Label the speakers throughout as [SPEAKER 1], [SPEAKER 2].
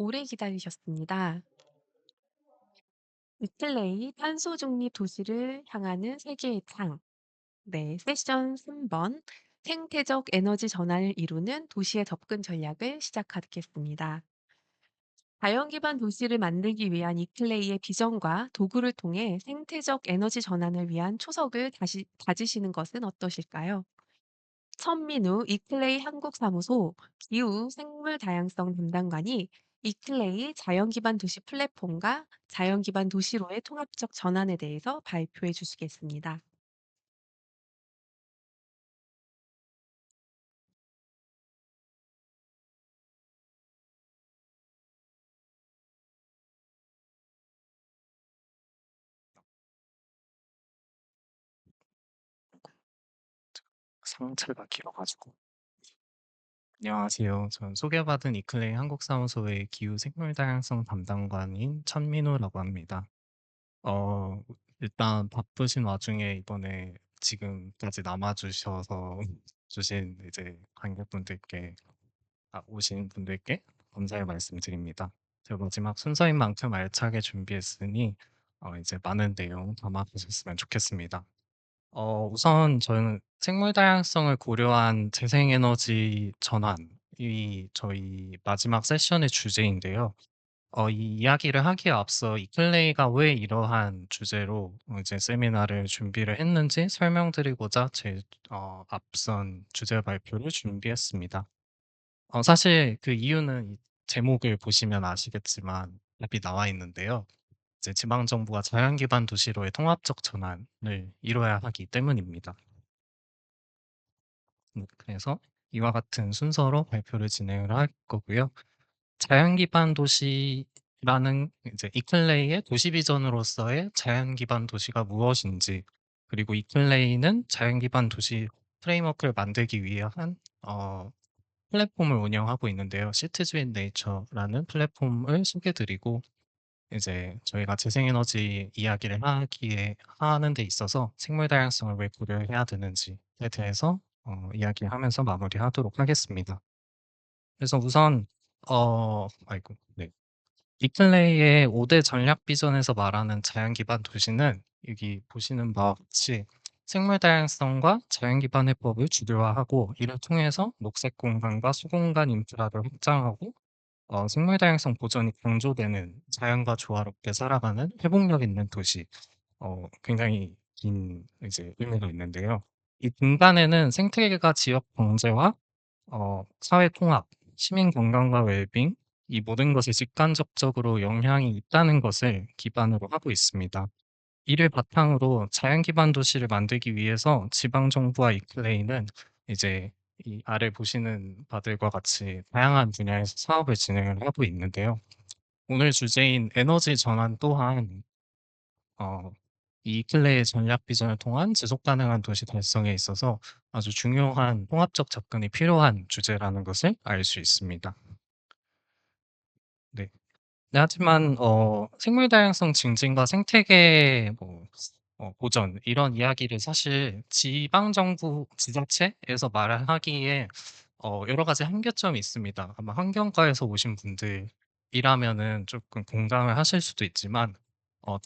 [SPEAKER 1] 오래 기다리셨습니다. 위클레이 탄소 중립 도시를 향하는 세계의 창. 네, 세션 3번. 생태적 에너지 전환을 이루는 도시의 접근 전략을 시작하겠습니다. 자연 기반 도시를 만들기 위한 이클레이의 비전과 도구를 통해 생태적 에너지 전환을 위한 초석을 다시 다지시는 것은 어떠실까요? 천민우 이클레이 한국사무소 기후 생물 다양성 담당관이 이클레이 자연 기반 도시 플랫폼과 자연 기반 도시로의 통합적 전환에 대해서 발표해 주시겠습니다.
[SPEAKER 2] 상체가 길어가지고. 안녕하세요. 전 소개받은 이클레이 한국사무소의 기후 생물 다양성 담당관인 천민호라고 합니다. 어, 일단 바쁘신 와중에 이번에 지금까지 남아주셔서 주신 이제 관객분들께, 오신 분들께 감사의 말씀드립니다. 제가 마지막 순서인 만큼 알차게 준비했으니 이제 많은 내용 담아주셨으면 좋겠습니다. 우선 저는 생물 다양성을 고려한 재생에너지 전환이 저희 마지막 세션의 주제인데요. 이 이야기를 하기에 앞서 이클레이가 왜 이러한 주제로 이제 세미나를 준비를 했는지 설명드리고자 앞선 주제 발표를 준비했습니다. 사실 그 이유는 이 제목을 보시면 아시겠지만 답이 나와 있는데요. 이제 지방 정부가 자연 기반 도시로의 통합적 전환을 이뤄야 하기 때문입니다. 그래서 이와 같은 순서로 발표를 진행을 할 거고요. 자연 기반 도시라는 이제 이클레이의 도시 비전으로서의 자연 기반 도시가 무엇인지, 그리고 이클레이는 자연 기반 도시 프레임워크를 만들기 위한 플랫폼을 운영하고 있는데요. 시티즈 윈 네이처라는 플랫폼을 소개해 드리고, 이제 저희가 재생에너지 이야기를 하는 데 있어서 생물 다양성을 왜 고려해야 되는지에 대해서 이야기하면서 마무리하도록 하겠습니다. 그래서 우선 네. 이클레이의 5대 전략 비전에서 말하는 자연 기반 도시는 여기 보시는 바와 같이 생물 다양성과 자연 기반 해법을 주류화하고, 이를 통해서 녹색 공간과 소공간 인프라를 확장하고 생물 다양성 보전이 강조되는 자연과 조화롭게 살아가는 회복력 있는 도시. 굉장히 긴 이제 의미가 있는데요. 이 분단에는 생태계가 지역 경제와 사회 통합, 시민 건강과 웰빙, 이 모든 것에 직간접적으로 영향이 있다는 것을 기반으로 하고 있습니다. 이를 바탕으로 자연 기반 도시를 만들기 위해서 지방 정부와 이클레이는 이제 이 아래 보시는 바들과 같이 다양한 분야에서 사업을 진행을 하고 있는데요. 오늘 주제인 에너지 전환 또한 어 이 이클레이의 전략 비전을 통한 지속 가능한 도시 달성에 있어서 아주 중요한 통합적 접근이 필요한 주제라는 것을 알 수 있습니다. 네. 네, 하지만 생물 다양성 증진과 생태계 보전 이런 이야기를 사실 지방 정부 지자체에서 말을 하기에 여러 가지 한계점이 있습니다. 아마 환경과에서 오신 분들이라면은 조금 공감을 하실 수도 있지만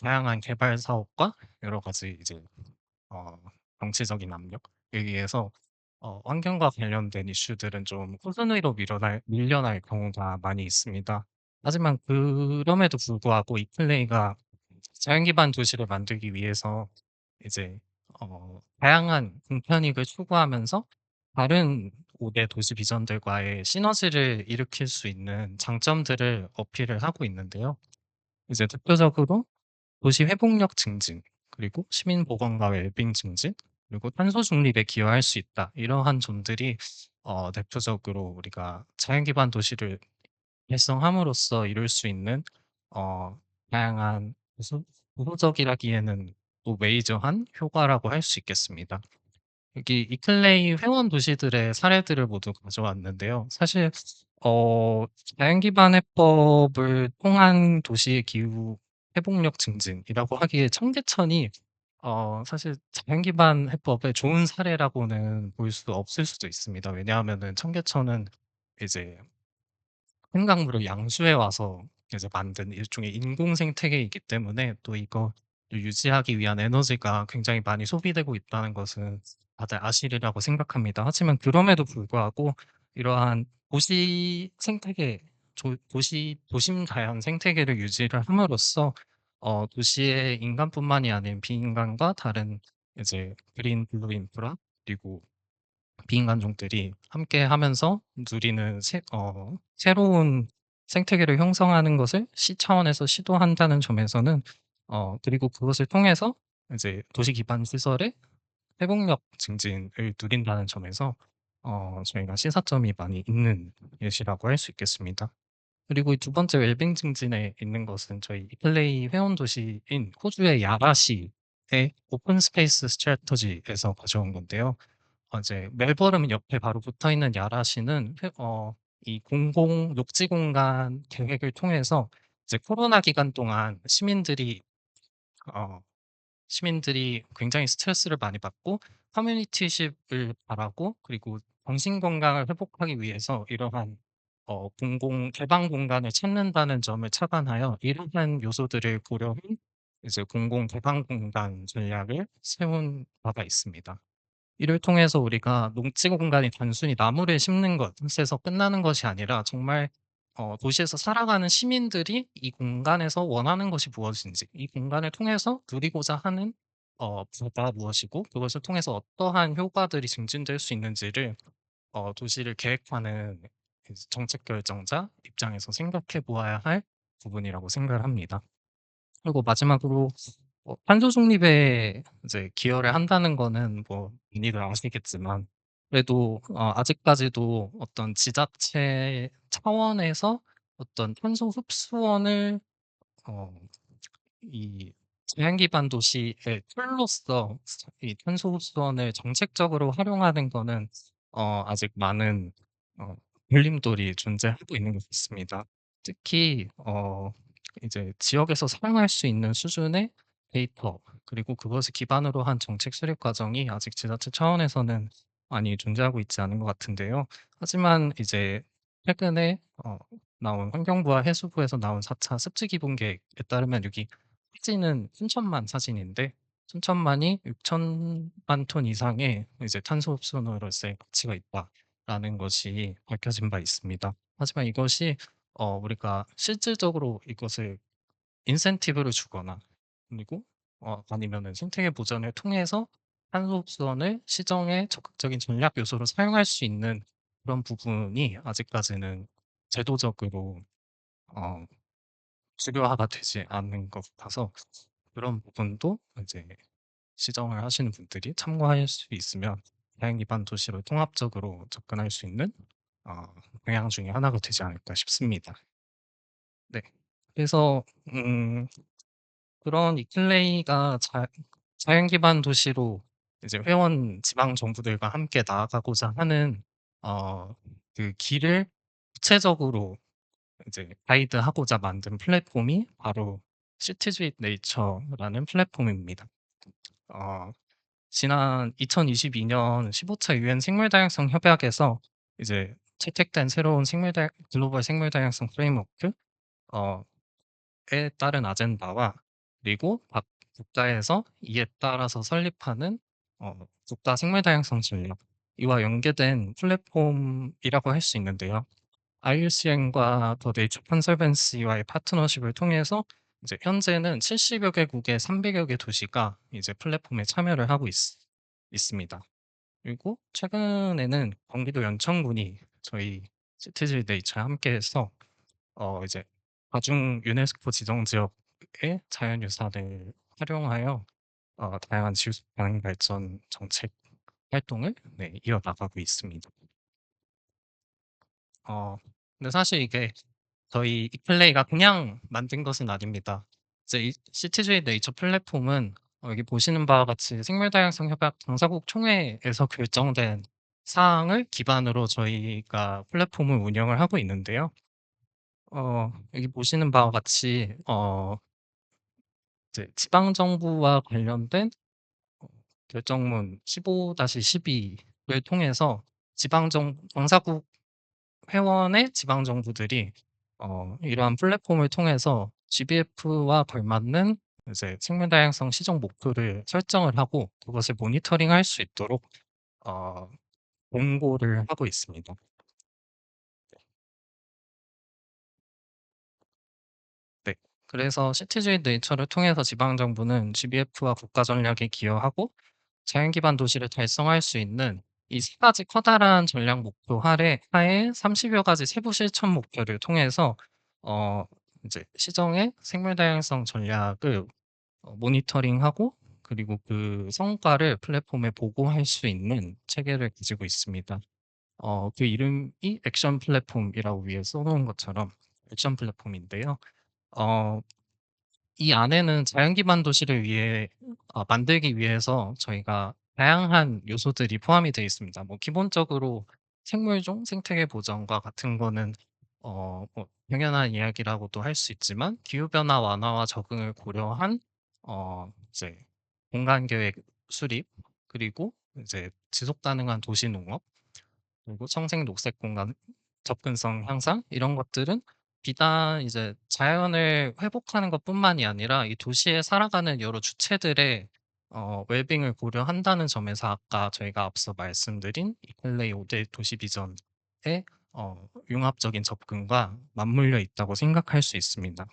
[SPEAKER 2] 다양한 개발 사업과 여러 가지 이제 어 정치적인 압력에 의해서 환경과 관련된 이슈들은 좀 후순위로 밀려날 경우가 많이 있습니다. 하지만 그럼에도 불구하고 이 플레이가 자연 기반 도시를 만들기 위해서 이제 다양한 공편익을 추구하면서 다른 5대 도시 비전들과의 시너지를 일으킬 수 있는 장점들을 어필을 하고 있는데요. 이제 대표적으로 도시 회복력 증진, 그리고 시민 보건과 웰빙 증진, 그리고 탄소 중립에 기여할 수 있다. 이러한 점들이 대표적으로 우리가 자연 기반 도시를 달성함으로써 이룰 수 있는 다양한 부수적이라기에는 또 메이저한 효과라고 할 수 있겠습니다. 여기 이클레이 회원 도시들의 사례들을 모두 가져왔는데요. 사실 어 자연 기반 해법을 통한 도시의 기후 회복력 증진이라고 하기에 청계천이 사실 자연 기반 해법의 좋은 사례라고는 볼 수 없을 수도 있습니다. 왜냐하면은 청계천은 이제 생강물을 양수해 와서 이제 만든 일종의 인공 생태계이기 때문에 또 이거를 유지하기 위한 에너지가 굉장히 많이 소비되고 있다는 것은 다들 아시리라고 생각합니다. 하지만 그럼에도 불구하고 이러한 도시 생태계 도심 자연 생태계를 유지를 함으로써 도시의 인간뿐만이 아닌 비인간과 다른 이제 그린 블루 인프라 그리고 비인간종들이 함께하면서 누리는 새로운 생태계를 형성하는 것을 시 차원에서 시도한다는 점에서는 그리고 그것을 통해서 이제 도시 기반 시설의 회복력 증진을 누린다는 점에서 저희가 시사점이 많이 있는 예시라고 할 수 있겠습니다. 그리고 이 두 번째 웰빙 증진에 있는 것은 저희 이플레이 회원 도시인 호주의 야라시의 오픈 스페이스 스트래터지에서 가져온 건데요. 이제 멜버른 옆에 바로 붙어 있는 야라시는 이 공공 녹지 공간 계획을 통해서 이제 코로나 기간 동안 어 시민들이 굉장히 스트레스를 많이 받고 커뮤니티십을 바라고 그리고 정신 건강을 회복하기 위해서 이러한 공공 개방 공간을 찾는다는 점을 착안하여 이러한 요소들을 고려한 이제 공공 개방 공간 전략을 세운 바가 있습니다. 이를 통해서 우리가 농지 공간이 단순히 나무를 심는 것에서 끝나는 것이 아니라 정말 도시에서 살아가는 시민들이 이 공간에서 원하는 것이 무엇인지, 이 공간을 통해서 누리고자 하는 바가 무엇이고 그것을 통해서 어떠한 효과들이 증진될 수 있는지를 도시를 계획하는 이제 정책 결정자 입장에서 생각해 보아야 할 부분이라고 생각을 합니다. 그리고 마지막으로 탄소 중립에 이제 기여를 한다는 거는 뭐 많이들 아시겠지만 그래도 아직까지도 어떤 지자체 차원에서 어떤 탄소 흡수원을 어 이 자연 기반 도시의 툴로서 이 탄소 흡수원을 정책적으로 활용하는 거는 아직 많은 어 걸림돌이 존재하고 있는 것 같습니다. 특히 이제 지역에서 사용할 수 있는 수준의 데이터 그리고 그것을 기반으로 한 정책 수립 과정이 아직 지자체 차원에서는 많이 존재하고 있지 않은 것 같은데요. 하지만 이제 최근에 나온 환경부와 해수부에서 나온 4차 습지 기본 계획에 따르면 여기 사진은 순천만 사진인데 순천만이 6천만 톤 이상의 이제 탄소 흡수로서의 가치가 있다라는 것이 밝혀진 바 있습니다. 하지만 이것이 우리가 실질적으로 이것을 인센티브를 주거나 그리고 아니면은 생태계 보전을 통해서 탄소 흡수원을 시정의 적극적인 전략 요소로 사용할 수 있는 그런 부분이 아직까지는 제도적으로 어 주류화가 되지 않는 것 같아서 그런 부분도 이제 시정을 하시는 분들이 참고할 수 있으면 자연 기반 도시로 통합적으로 접근할 수 있는 어 방향 중에 하나가 되지 않을까 싶습니다. 네. 그래서 그런 이클레이가 자연 기반 도시로 이제 회원 지방 정부들과 함께 나아가고자 하는 어 그 길을 구체적으로 이제 가이드하고자 만든 플랫폼이 바로 시티즈 윗 네이처라는 플랫폼입니다. 어 지난 2022년 15차 유엔 생물 다양성 협약에서 이제 채택된 새로운 글로벌 생물 다양성 프레임워크 어 에 따른 아젠다와 그리고 각 국가에서 이에 따라서 설립하는 국가 생물 다양성 전략 이와 연계된 플랫폼이라고 할 수 있는데요. IUCN과 더 네이처 컨설번시와의 파트너십을 통해서 이제 현재는 70여 개국의 300여 개 도시가 이제 플랫폼에 참여를 하고 있습니다. 그리고 최근에는 경기도 연천군이 저희 시티즈 네이처와 함께해서 이제 다중 유네스코 지정 지역의 자연유산을 활용하여 다양한 지속 가능 발전 정책 활동을 네 이어나가고 있습니다. 어 근데 사실 이게 저희 이플레이가 그냥 만든 것은 아닙니다. 이제 이 시티즈의 네이처 플랫폼은 여기 보시는 바와 같이 생물다양성 협약 당사국 총회에서 결정된 사항을 기반으로 저희가 플랫폼을 운영을 하고 있는데요. 여기 보시는 바와 같이 이제 지방 정부와 관련된 어 결정문 15-12를 통해서 지방 정 당사국 회원의 지방 정부들이 이러한 플랫폼을 통해서 GBF와 걸맞는 이제 생물 다양성 시정 목표를 설정을 하고 그것을 모니터링할 수 있도록 어 공고를 하고 있습니다. 네. 그래서 시티주의 네이처를 통해서 지방 정부는 GBF와 국가 전략에 기여하고 자연 기반 도시를 달성할 수 있는 이 세 가지 커다란 전략 목표 하에 30여 가지 세부 실천 목표를 통해서 어 이제 시정의 생물 다양성 전략을 모니터링하고 그리고 그 성과를 플랫폼에 보고할 수 있는 체계를 가지고 있습니다. 그 이름이 액션 플랫폼이라고 위에 써 놓은 것처럼 액션 플랫폼인데요. 어 이 안에는 자연 기반 도시를 만들기 위해서 저희가 다양한 요소들이 포함이 되어 있습니다. 뭐 기본적으로 생물종 생태계 보전과 같은 거는 뭐 당연한 이야기라고도 할 수 있지만 기후 변화 완화와 적응을 고려한 이제 공간 계획 수립 그리고 이제 지속 가능한 도시 농업 그리고 청색 녹색 공간 접근성 향상 이런 것들은 비단 이제 자연을 회복하는 것뿐만이 아니라 이 도시에 살아가는 여러 주체들의 웰빙을 고려한다는 점에서 아까 저희가 앞서 말씀드린 이클레이 5대 도시 비전의 융합적인 접근과 맞물려 있다고 생각할 수 있습니다.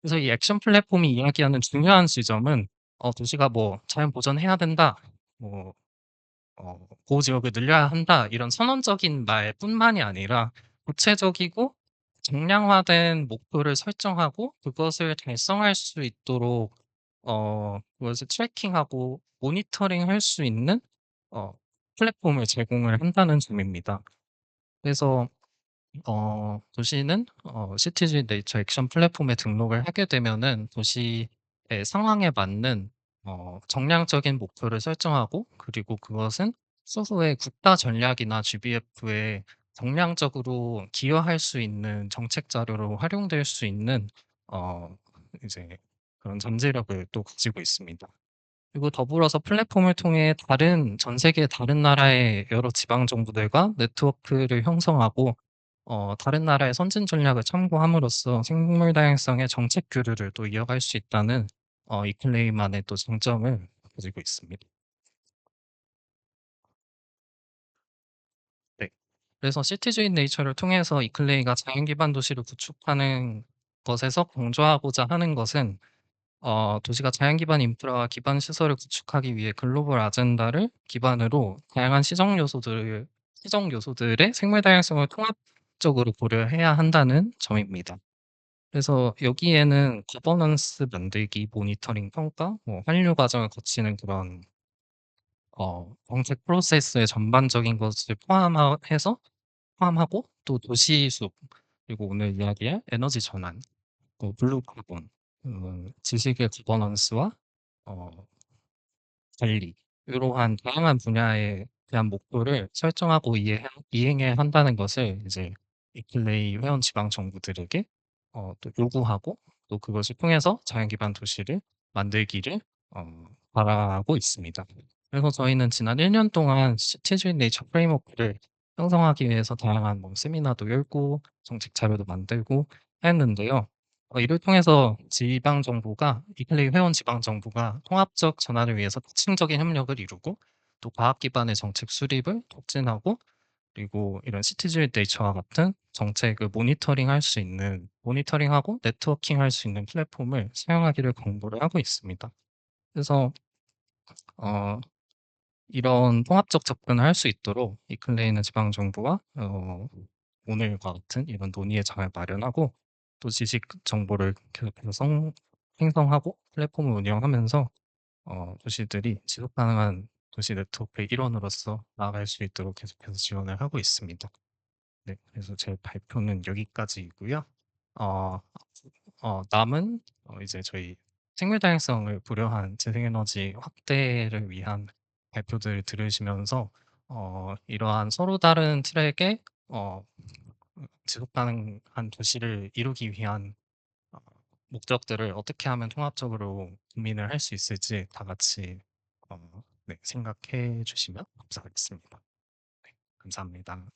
[SPEAKER 2] 그래서 이 액션 플랫폼이 이야기하는 중요한 지점은 도시가 뭐 '자연 보전해야 된다.' 뭐 '보호 지역을 늘려야 한다.' 이런 선언적인 말뿐만이 아니라 구체적이고 정량화된 목표를 설정하고 그것을 달성할 수 있도록 그것을 트래킹하고 모니터링할 수 있는 어 플랫폼을 제공을 한다는 점입니다. 그래서 도시는 시티즈 네이처 액션 플랫폼에 등록을 하게 되면은 도시의 상황에 맞는 정량적인 목표를 설정하고 그리고 그것은 수후에 국가 전략이나 GBF에 정량적으로 기여할 수 있는 정책 자료로 활용될 수 있는 어 이제 그런 잠재력을 또 가지고 있습니다. 그리고 더불어서 플랫폼을 통해 다른 전 세계 다른 나라의 여러 지방 정부들과 네트워크를 형성하고 다른 나라의 선진 전략을 참고함으로써 생물 다양성의 정책 교류를 또 이어갈 수 있다는 이클레임만의 또 장점을 가지고 있습니다. 네. 그래서 시티즈 인 네이처를 통해서 이클레이가 자연 기반 도시를 구축하는 것에서 강조하고자 하는 것은 도시가 자연 기반 인프라와 기반 시설을 구축하기 위해 글로벌 아젠다를 기반으로 다양한 시정 요소들의 생물 다양성을 통합적으로 고려해야 한다는 점입니다. 그래서 여기에는 거버넌스 만들기, 모니터링 평가, 뭐 환류 과정을 거치는 그런 정책 프로세스의 전반적인 것을 해서 포함하고 또 도시 숲 그리고 오늘 이야기할 에너지 전환, 블루 카본, 지식의 거버넌스와 어 관리 이러한 다양한 분야에 대한 목표를 설정하고 이행해야 한다는 것을 이제 이클레이 회원 지방 정부들에게 또 요구하고 또 그것을 통해서 자연 기반 도시를 만들기를 바라고 있습니다. 그래서 저희는 지난 1년 동안 시티주의 네이처 프레임워크를 형성하기 위해서 다양한 뭐 세미나도 열고 정책 자료도 만들고 했는데요. 이를 통해서 지방 정부가 이클레이 회원 지방 정부가 통합적 전환을 위해서 핵심적인 협력을 이루고 또 과학 기반의 정책 수립을 촉진하고 그리고 이런 시티즈 네이처와 같은 정책을 모니터링하고 네트워킹할 수 있는 플랫폼을 사용하기를 권고를 하고 있습니다. 그래서 어 이런 통합적 접근을 할 수 있도록 이클레이는 지방 정부와 오늘과 같은 이런 논의의 장을 마련하고 또 지식 정보를 계속해서 생성하고 플랫폼을 운영하면서 도시들이 지속 가능한 도시 네트워크의 일원으로서 나아갈 수 있도록 계속해서 지원을 하고 있습니다. 네. 그래서 제 발표는 여기까지이고요. 어 남은 이제 저희 생물 다양성을 고려한 재생에너지 확대를 위한 발표들을 들으시면서 이러한 서로 다른 트랙의 어 지속 가능한 도시를 이루기 위한 어 목적들을 어떻게 하면 통합적으로 고민을 할 수 있을지 다 같이 네 생각해 주시면 감사하겠습니다. 네. 감사합니다.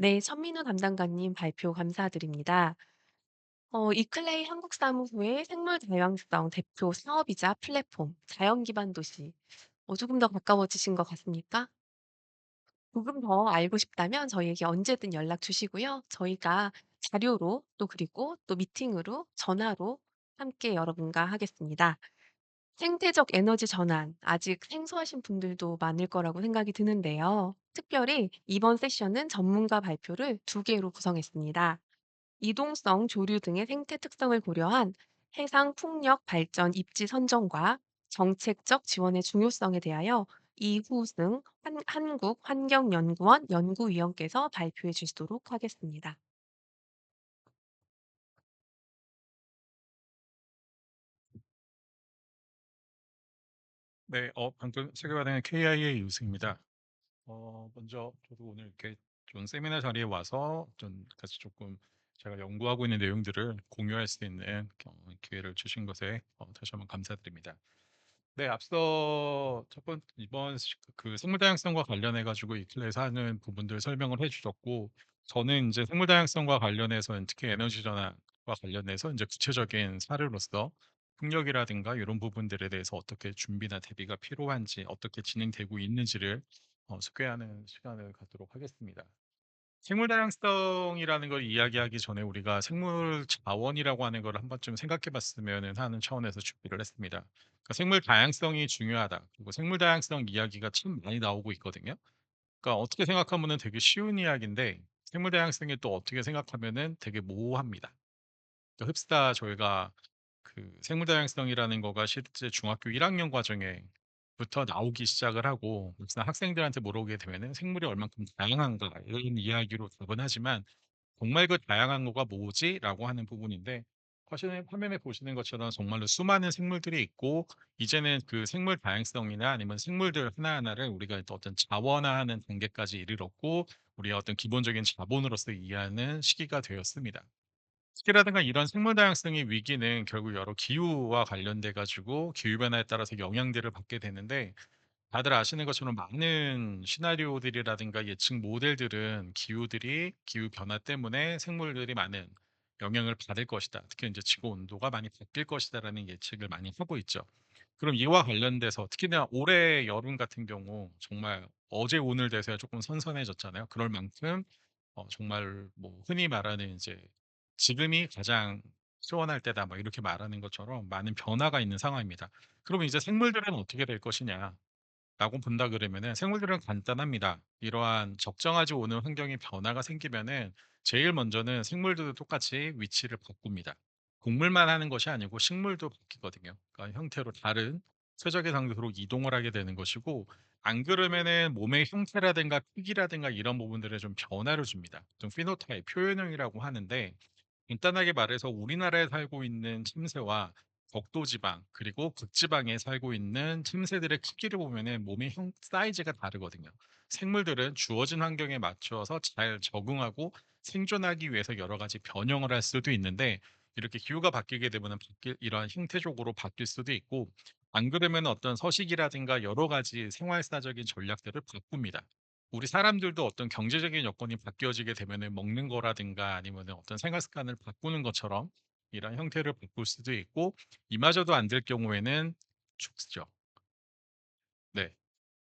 [SPEAKER 1] 네, 천민우 담당관님 발표 감사드립니다. 이클레이 한국사무소의 생물 다양성 대표 사업이자 플랫폼, 자연 기반 도시. 조금 더 가까워지신 것 같습니까? 조금 더 알고 싶다면 저희에게 언제든 연락 주시고요. 저희가 자료로 또 그리고 또 미팅으로 전화로 함께 여러분과 하겠습니다. 생태적 에너지 전환 아직 생소하신 분들도 많을 거라고 생각이 드는데요. 특별히 이번 세션은 전문가 발표를 두 개로 구성했습니다. 이동성, 조류 등의 생태 특성을 고려한 해상 풍력 발전 입지 선정과 정책적 지원의 중요성에 대하여 이후승 한국환경연구원 연구위원께서 발표해 주시도록 하겠습니다.
[SPEAKER 3] 네. 방금 세계화된 KI의 유승입니다. 먼저 저도 오늘 이렇게 좀 세미나 자리에 와서 좀 같이 조금 제가 연구하고 있는 내용들을 공유할 수 있는 기회를 주신 것에 다시 한번 감사드립니다. 네. 앞서 첫 번 이번 그 생물 다양성과 관련해 가지고 이클에서 하는 부분들 설명을 해 주셨고, 저는 이제 생물 다양성과 관련해서 특히 에너지 전환과 관련해서 이제 구체적인 사례로서 풍력이라든가 이런 부분들에 대해서 어떻게 준비나 대비가 필요한지, 어떻게 진행되고 있는지를 소개하는 시간을 갖도록 하겠습니다. 생물 다양성이라는 걸 이야기하기 전에 우리가 생물 자원이라고 하는 걸 한 번쯤 생각해 봤으면 하는 차원에서 준비를 했습니다. 그러니까 생물 다양성이 중요하다. 그리고 생물 다양성 이야기가 참 많이 나오고 있거든요. 그러니까 어떻게 생각하면은 되게 쉬운 이야기인데, 생물 다양성이 또 어떻게 생각하면은 되게 모호합니다. 그러니까 흡사 저희가 그 생물 다양성이라는 거가 실제 중학교 1학년 과정에부터 나오기 시작을 하고, 막상 학생들한테 물어보게 되면은 생물이 얼만큼 다양한가 이런 이야기로 답은 하지만, 정말 그 다양한 거가 뭐지?라고 하는 부분인데, 화면에 보시는 것처럼 정말로 수많은 생물들이 있고, 이제는 그 생물 다양성이나 아니면 생물들 하나하나를 우리가 또 어떤 자원화하는 단계까지 이르렀고, 우리가 어떤 기본적인 자본으로서 이해하는 시기가 되었습니다. 특히라든가 이런 생물 다양성의 위기는 결국 여러 기후와 관련돼 가지고 기후 변화에 따라서 영향들을 받게 되는데, 다들 아시는 것처럼 많은 시나리오들이라든가 예측 모델들은 기후 변화 때문에 생물들이 많은 영향을 받을 것이다. 특히 이제 지구 온도가 많이 바뀔 것이다라는 예측을 많이 하고 있죠. 그럼 이와 관련돼서 특히나 올해 여름 같은 경우 정말 어제 오늘 돼서야 조금 선선해졌잖아요. 그럴 만큼 정말 뭐 흔히 말하는 이제 "지금이 가장 시원할 때다." 뭐 이렇게 말하는 것처럼 많은 변화가 있는 상황입니다. 그럼 이제 생물들은 어떻게 될 것이냐? 라고 본다 그러면은 생물들은 간단합니다. 이러한 적정하지 않은 환경의 변화가 생기면은 제일 먼저는 생물들도 똑같이 위치를 바꿉니다. 곡물만 하는 것이 아니고 식물도 바뀌거든요. 그러니까 형태로 다른 최적의 상태로 이동을 하게 되는 것이고, 안 그러면은 몸의 형태라든가 크기라든가 이런 부분들에 좀 변화를 줍니다. 좀 피노타입, 표현형이라고 하는데, 간단하게 말해서 우리나라에 살고 있는 침새와 적도 지방 그리고 극지방에 살고 있는 침새들의 크기를 보면은 몸의 형 사이즈가 다르거든요. 생물들은 주어진 환경에 맞추어서 잘 적응하고 생존하기 위해서 여러 가지 변형을 할 수도 있는데, 이렇게 기후가 바뀌게 되면 이러한 형태적으로 바뀔 수도 있고, 안 그러면 어떤 서식이라든가 여러 가지 생활사적인 전략들을 바꿉니다. 우리 사람들도 어떤 경제적인 여건이 바뀌어지게 되면은 먹는 거라든가 아니면은 어떤 생활 습관을 바꾸는 것처럼 이런 형태를 바꿀 수도 있고, 이마저도 안 될 경우에는 죽죠. 네.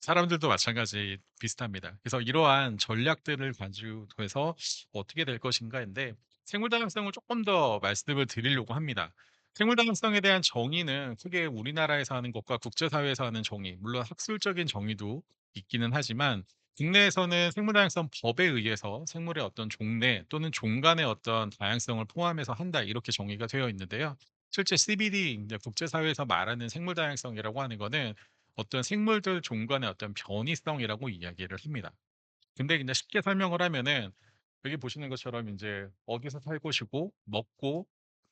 [SPEAKER 3] 사람들도 마찬가지 비슷합니다. 그래서 이러한 전략들을 가지고 해서 어떻게 될 것인가인데, 생물 다양성을 조금 더 말씀을 드리려고 합니다. 생물 다양성에 대한 정의는 크게 우리나라에서 하는 것과 국제사회에서 하는 정의, 물론 학술적인 정의도 있기는 하지만, 국내에서는 생물 다양성 법에 의해서 생물의 어떤 종내 또는 종 간의 어떤 다양성을 포함해서 한다, 이렇게 정의가 되어 있는데요. 실제 CBD 이제 국제사회에서 말하는 생물 다양성이라고 하는 거는 어떤 생물들 종 간의 어떤 변이성이라고 이야기를 합니다. 근데 그냥 쉽게 설명을 하면은, 여기 보시는 것처럼 인제 어디서 살 것이고 먹고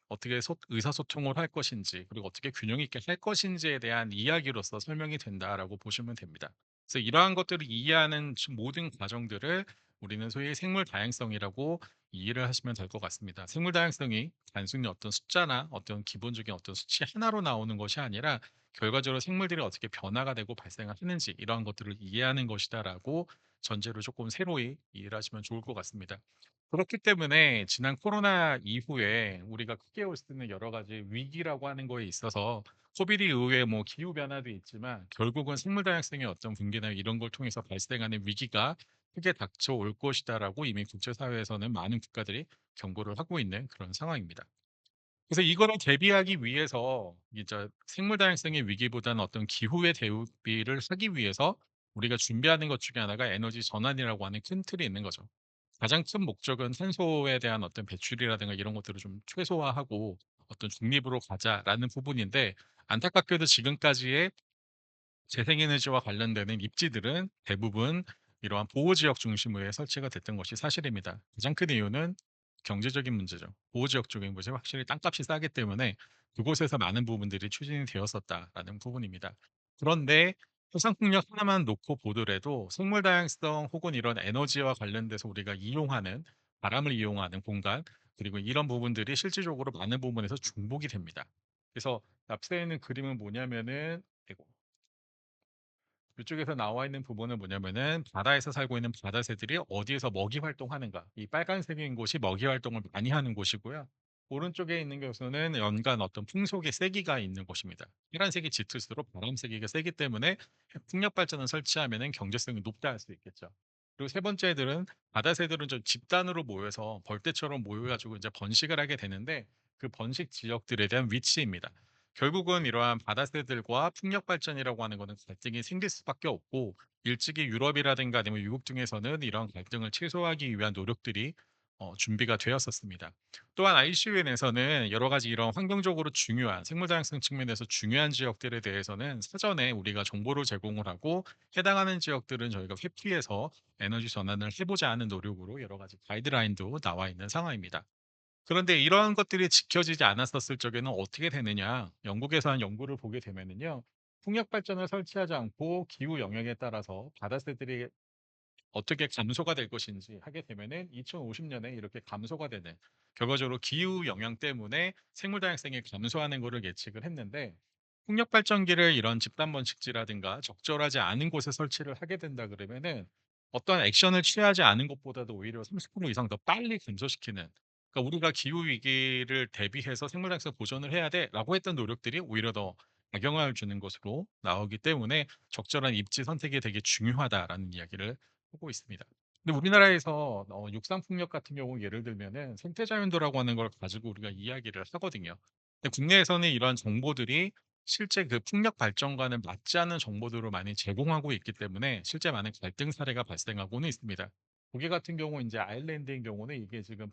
[SPEAKER 3] 어떻게 의사소통을 할 것인지, 그리고 어떻게 균형 있게 할 것인지에 대한 이야기로서 설명이 된다라고 보시면 됩니다. 그래서 이러한 것들을 이해하는 모든 과정들을 우리는 소위 생물 다양성이라고 이해를 하시면 될 것 같습니다. 생물 다양성이 단순히 어떤 숫자나 어떤 기본적인 어떤 수치 하나로 나오는 것이 아니라 결과적으로 생물들이 어떻게 변화가 되고 발생을 하는지 이러한 것들을 이해하는 것이다라고 전제로 조금 새로이 이해를 하시면 좋을 것 같습니다. 그렇기 때문에 지난 코로나 이후에 우리가 크게 볼 수 있는 여러 가지 위기라고 하는 거에 있어서 코비드 이후에 뭐 기후 변화도 있지만 결국은 생물 다양성의 어떤 붕괴나 이런 걸 통해서 발생하는 위기가 크게 닥쳐올 것이다라고 이미 국제사회에서는 많은 국가들이 경고를 하고 있는 그런 상황입니다. 그래서 이거를 대비하기 위해서 이제 생물 다양성의 위기보다는 어떤 기후의 대비를 하기 위해서 우리가 준비하는 것 중에 하나가 에너지 전환이라고 하는 큰 틀이 있는 거죠. 가장 큰 목적은 탄소에 대한 어떤 배출이라든가 이런 것들을 좀 최소화하고 어떤 중립으로 가자라는 부분인데 안타깝게도 지금까지의 재생에너지와 관련되는 입지들은 대부분 이러한 보호지역 중심으로 설치가 됐던 것이 사실입니다. 가장 큰 이유는 경제적인 문제죠. 보호지역 쪽인 곳이 확실히 땅값이 싸기 때문에 그곳에서 많은 부분들이 추진이 되었었다라는 부분입니다. 그런데 해상풍력 하나만 놓고 보더라도 생물 다양성 혹은 이런 에너지와 관련돼서 우리가 이용하는 바람을 이용하는 공간 그리고 이런 부분들이 실질적으로 많은 부분에서 중복이 됩니다. 그래서 앞서 있는 그림은 뭐냐면은 아이고, 이쪽에서 나와 있는 부분은 뭐냐면은 바다에서 살고 있는 바다새들이 어디에서 먹이 활동하는가. 이 빨간색인 곳이 먹이 활동을 많이 하는 곳이고요. 오른쪽에 있는 곳은 연간 어떤 풍속의 세기가 있는 곳입니다. 빨간색이 짙을수록 바람 세기가 세기 때문에 풍력 발전을 설치하면은 경제성이 높다 할 수 있겠죠. 그리고 세 번째 애들은 바다새들은 좀 집단으로 모여서 벌떼처럼 모여가지고 이제 번식을 하게 되는데 그 번식 지역들에 대한 위치입니다. 결국은 이러한 바다새들과 풍력 발전이라고 하는 거는 갈등이 생길 수밖에 없고 일찍이 유럽이라든가 아니면 미국 등에서는 이런 갈등을 최소화하기 위한 노력들이 준비가 되었었습니다. 또한 ICUN에서는 여러 가지 이런 환경적으로 중요한 생물 다양성 측면에서 중요한 지역들에 대해서는 사전에 우리가 정보를 제공을 하고 해당하는 지역들은 저희가 회피해서 에너지 전환을 해보자 하는 노력으로 여러 가지 가이드라인도 나와 있는 상황입니다. 그런데 이러한 것들이 지켜지지 않았었을 적에는 어떻게 되느냐. 영국에서 한 연구를 보게 되면은요. 풍력 발전을 설치하지 않고 기후 영역에 따라서 바다새들이 어떻게 감소가 될 것인지 하게 되면은 2050년에 이렇게 감소가 되는 결과적으로 기후 영향 때문에 생물 다양성이 감소하는 것을 예측을 했는데 풍력 발전기를 이런 집단 번식지라든가 적절하지 않은 곳에 설치를 하게 된다 그러면은 어떤 액션을 취하지 않은 것보다도 오히려 30% 이상 더 빨리 감소시키는 그러니까 우리가 기후 위기를 대비해서 생물 다양성 보존을 해야 돼라고 했던 노력들이 오히려 더 작용을 주는 것으로 나오기 때문에 적절한 입지 선택이 되게 중요하다라는 이야기를 하고 있습니다. 근데 우리나라에서 육상 풍력 같은 경우 예를 들면은 생태자연도라고 하는 걸 가지고 우리가 이야기를 하거든요. 근데 국내에서는 이런 정보들이 실제 그 풍력 발전과는 맞지 않는 정보들을 많이 제공하고 있기 때문에 실제 많은 갈등 사례가 발생하고는 있습니다. 독일 같은 경우 이제 아일랜드인 경우는 이게 지금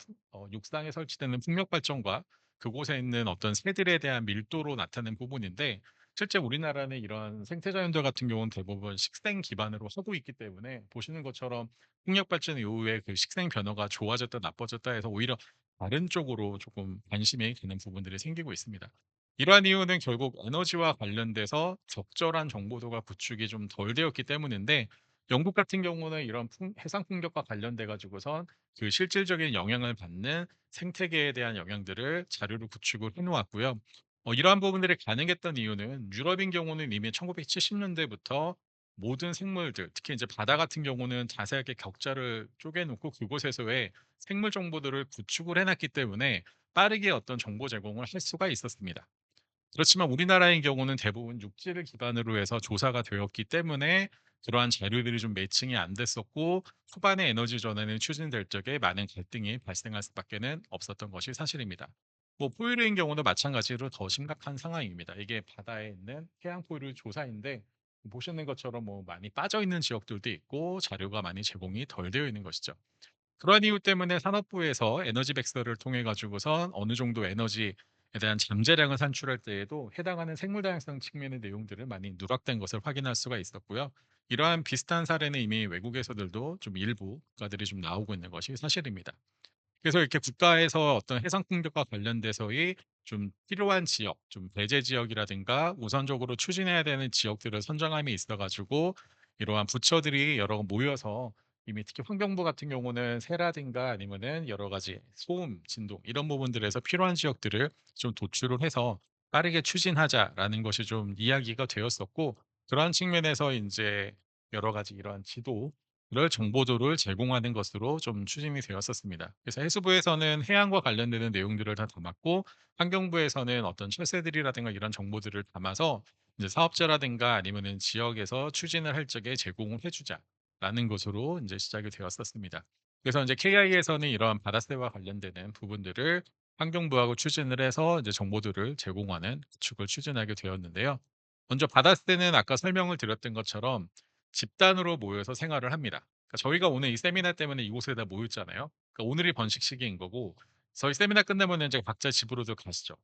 [SPEAKER 3] 육상에 설치되는 풍력 발전과 그곳에 있는 어떤 새들에 대한 밀도로 나타낸 부분인데 실제 우리나라는 이런 생태자연들 같은 경우는 대부분 식생 기반으로 하고 있기 때문에 보시는 것처럼 풍력 발전 이후에 그 식생 변화가 좋아졌다 나빠졌다 해서 오히려 다른 쪽으로 조금 관심이 가는 부분들이 생기고 있습니다. 이러한 이유는 결국 에너지와 관련돼서 적절한 정보도가 구축이 좀 덜 되었기 때문인데 영국 같은 경우는 이런 해상 풍력과 관련돼 가지고선 그 실질적인 영향을 받는 생태계에 대한 영향들을 자료로 구축을 해 놓았고요. 이러한 부분들이 가능했던 이유는 유럽인 경우는 이미 1970년대부터 모든 생물들, 특히 이제 바다 같은 경우는 자세하게 격자를 쪼개 놓고 그곳에서의 생물 정보들을 구축을 해 놨기 때문에 빠르게 어떤 정보 제공을 할 수가 있었습니다. 그렇지만 우리나라의 경우는 대부분 육지를 기반으로 해서 조사가 되었기 때문에 그러한 자료들이 좀 매칭이 안 됐었고 초반에 에너지 전환이 추진될 적에 많은 갈등이 발생할 수밖에는 없었던 것이 사실입니다. 뭐 포유류인 경우도 마찬가지로 더 심각한 상황입니다. 이게 바다에 있는 해양 포유류 조사인데 보시는 것처럼 뭐 많이 빠져 있는 지역들도 있고 자료가 많이 제공이 덜 되어 있는 것이죠. 그런 이유 때문에 산업부에서 에너지 백서를 통해 가지고선 어느 정도 에너지에 대한 잠재량을 산출할 때에도 해당하는 생물 다양성 측면의 내용들을 많이 누락된 것을 확인할 수가 있었고요. 이러한 비슷한 사례는 이미 외국에서들도 좀 일부 국가들이 좀 나오고 있는 것이 사실입니다. 그래서 이렇게 국가에서 어떤 해상 풍력과 관련돼서의 좀 필요한 지역, 좀 배제 지역이라든가 우선적으로 추진해야 되는 지역들을 선정함이 있어 가지고 이러한 부처들이 여러 모여서 이미 특히 환경부 같은 경우는 새라든가 아니면은 여러 가지 소음, 진동 이런 부분들에서 필요한 지역들을 좀 도출을 해서 빠르게 추진하자라는 것이 좀 이야기가 되었었고, 그러한 측면에서 인제 여러 가지 이러한 지도를 정보도를 제공하는 것으로 좀 추진이 되었었습니다. 그래서 해수부에서는 해양과 관련되는 내용들을 다 담았고, 환경부에서는 어떤 철새들이라든가 이런 정보들을 담아서 이제 사업자라든가 아니면은 지역에서 추진을 할 적에 제공을 해 주자라는 것으로 인제 시작이 되었었습니다. 그래서 인제 KI에서는 이러한 바다새와 관련되는 부분들을 환경부하고 추진을 해서 이제 정보들을 제공하는 구축을 추진하게 되었는데요. 먼저 바다새는 아까 설명을 드렸던 것처럼 집단으로 모여서 생활을 합니다. 그러니까 저희가 오늘 이 세미나 때문에 이곳에 다 모였잖아요. 그러니까 오늘이 번식 시기인 거고, 저희 세미나 끝나면은 인제 각자 집으로도 가시죠.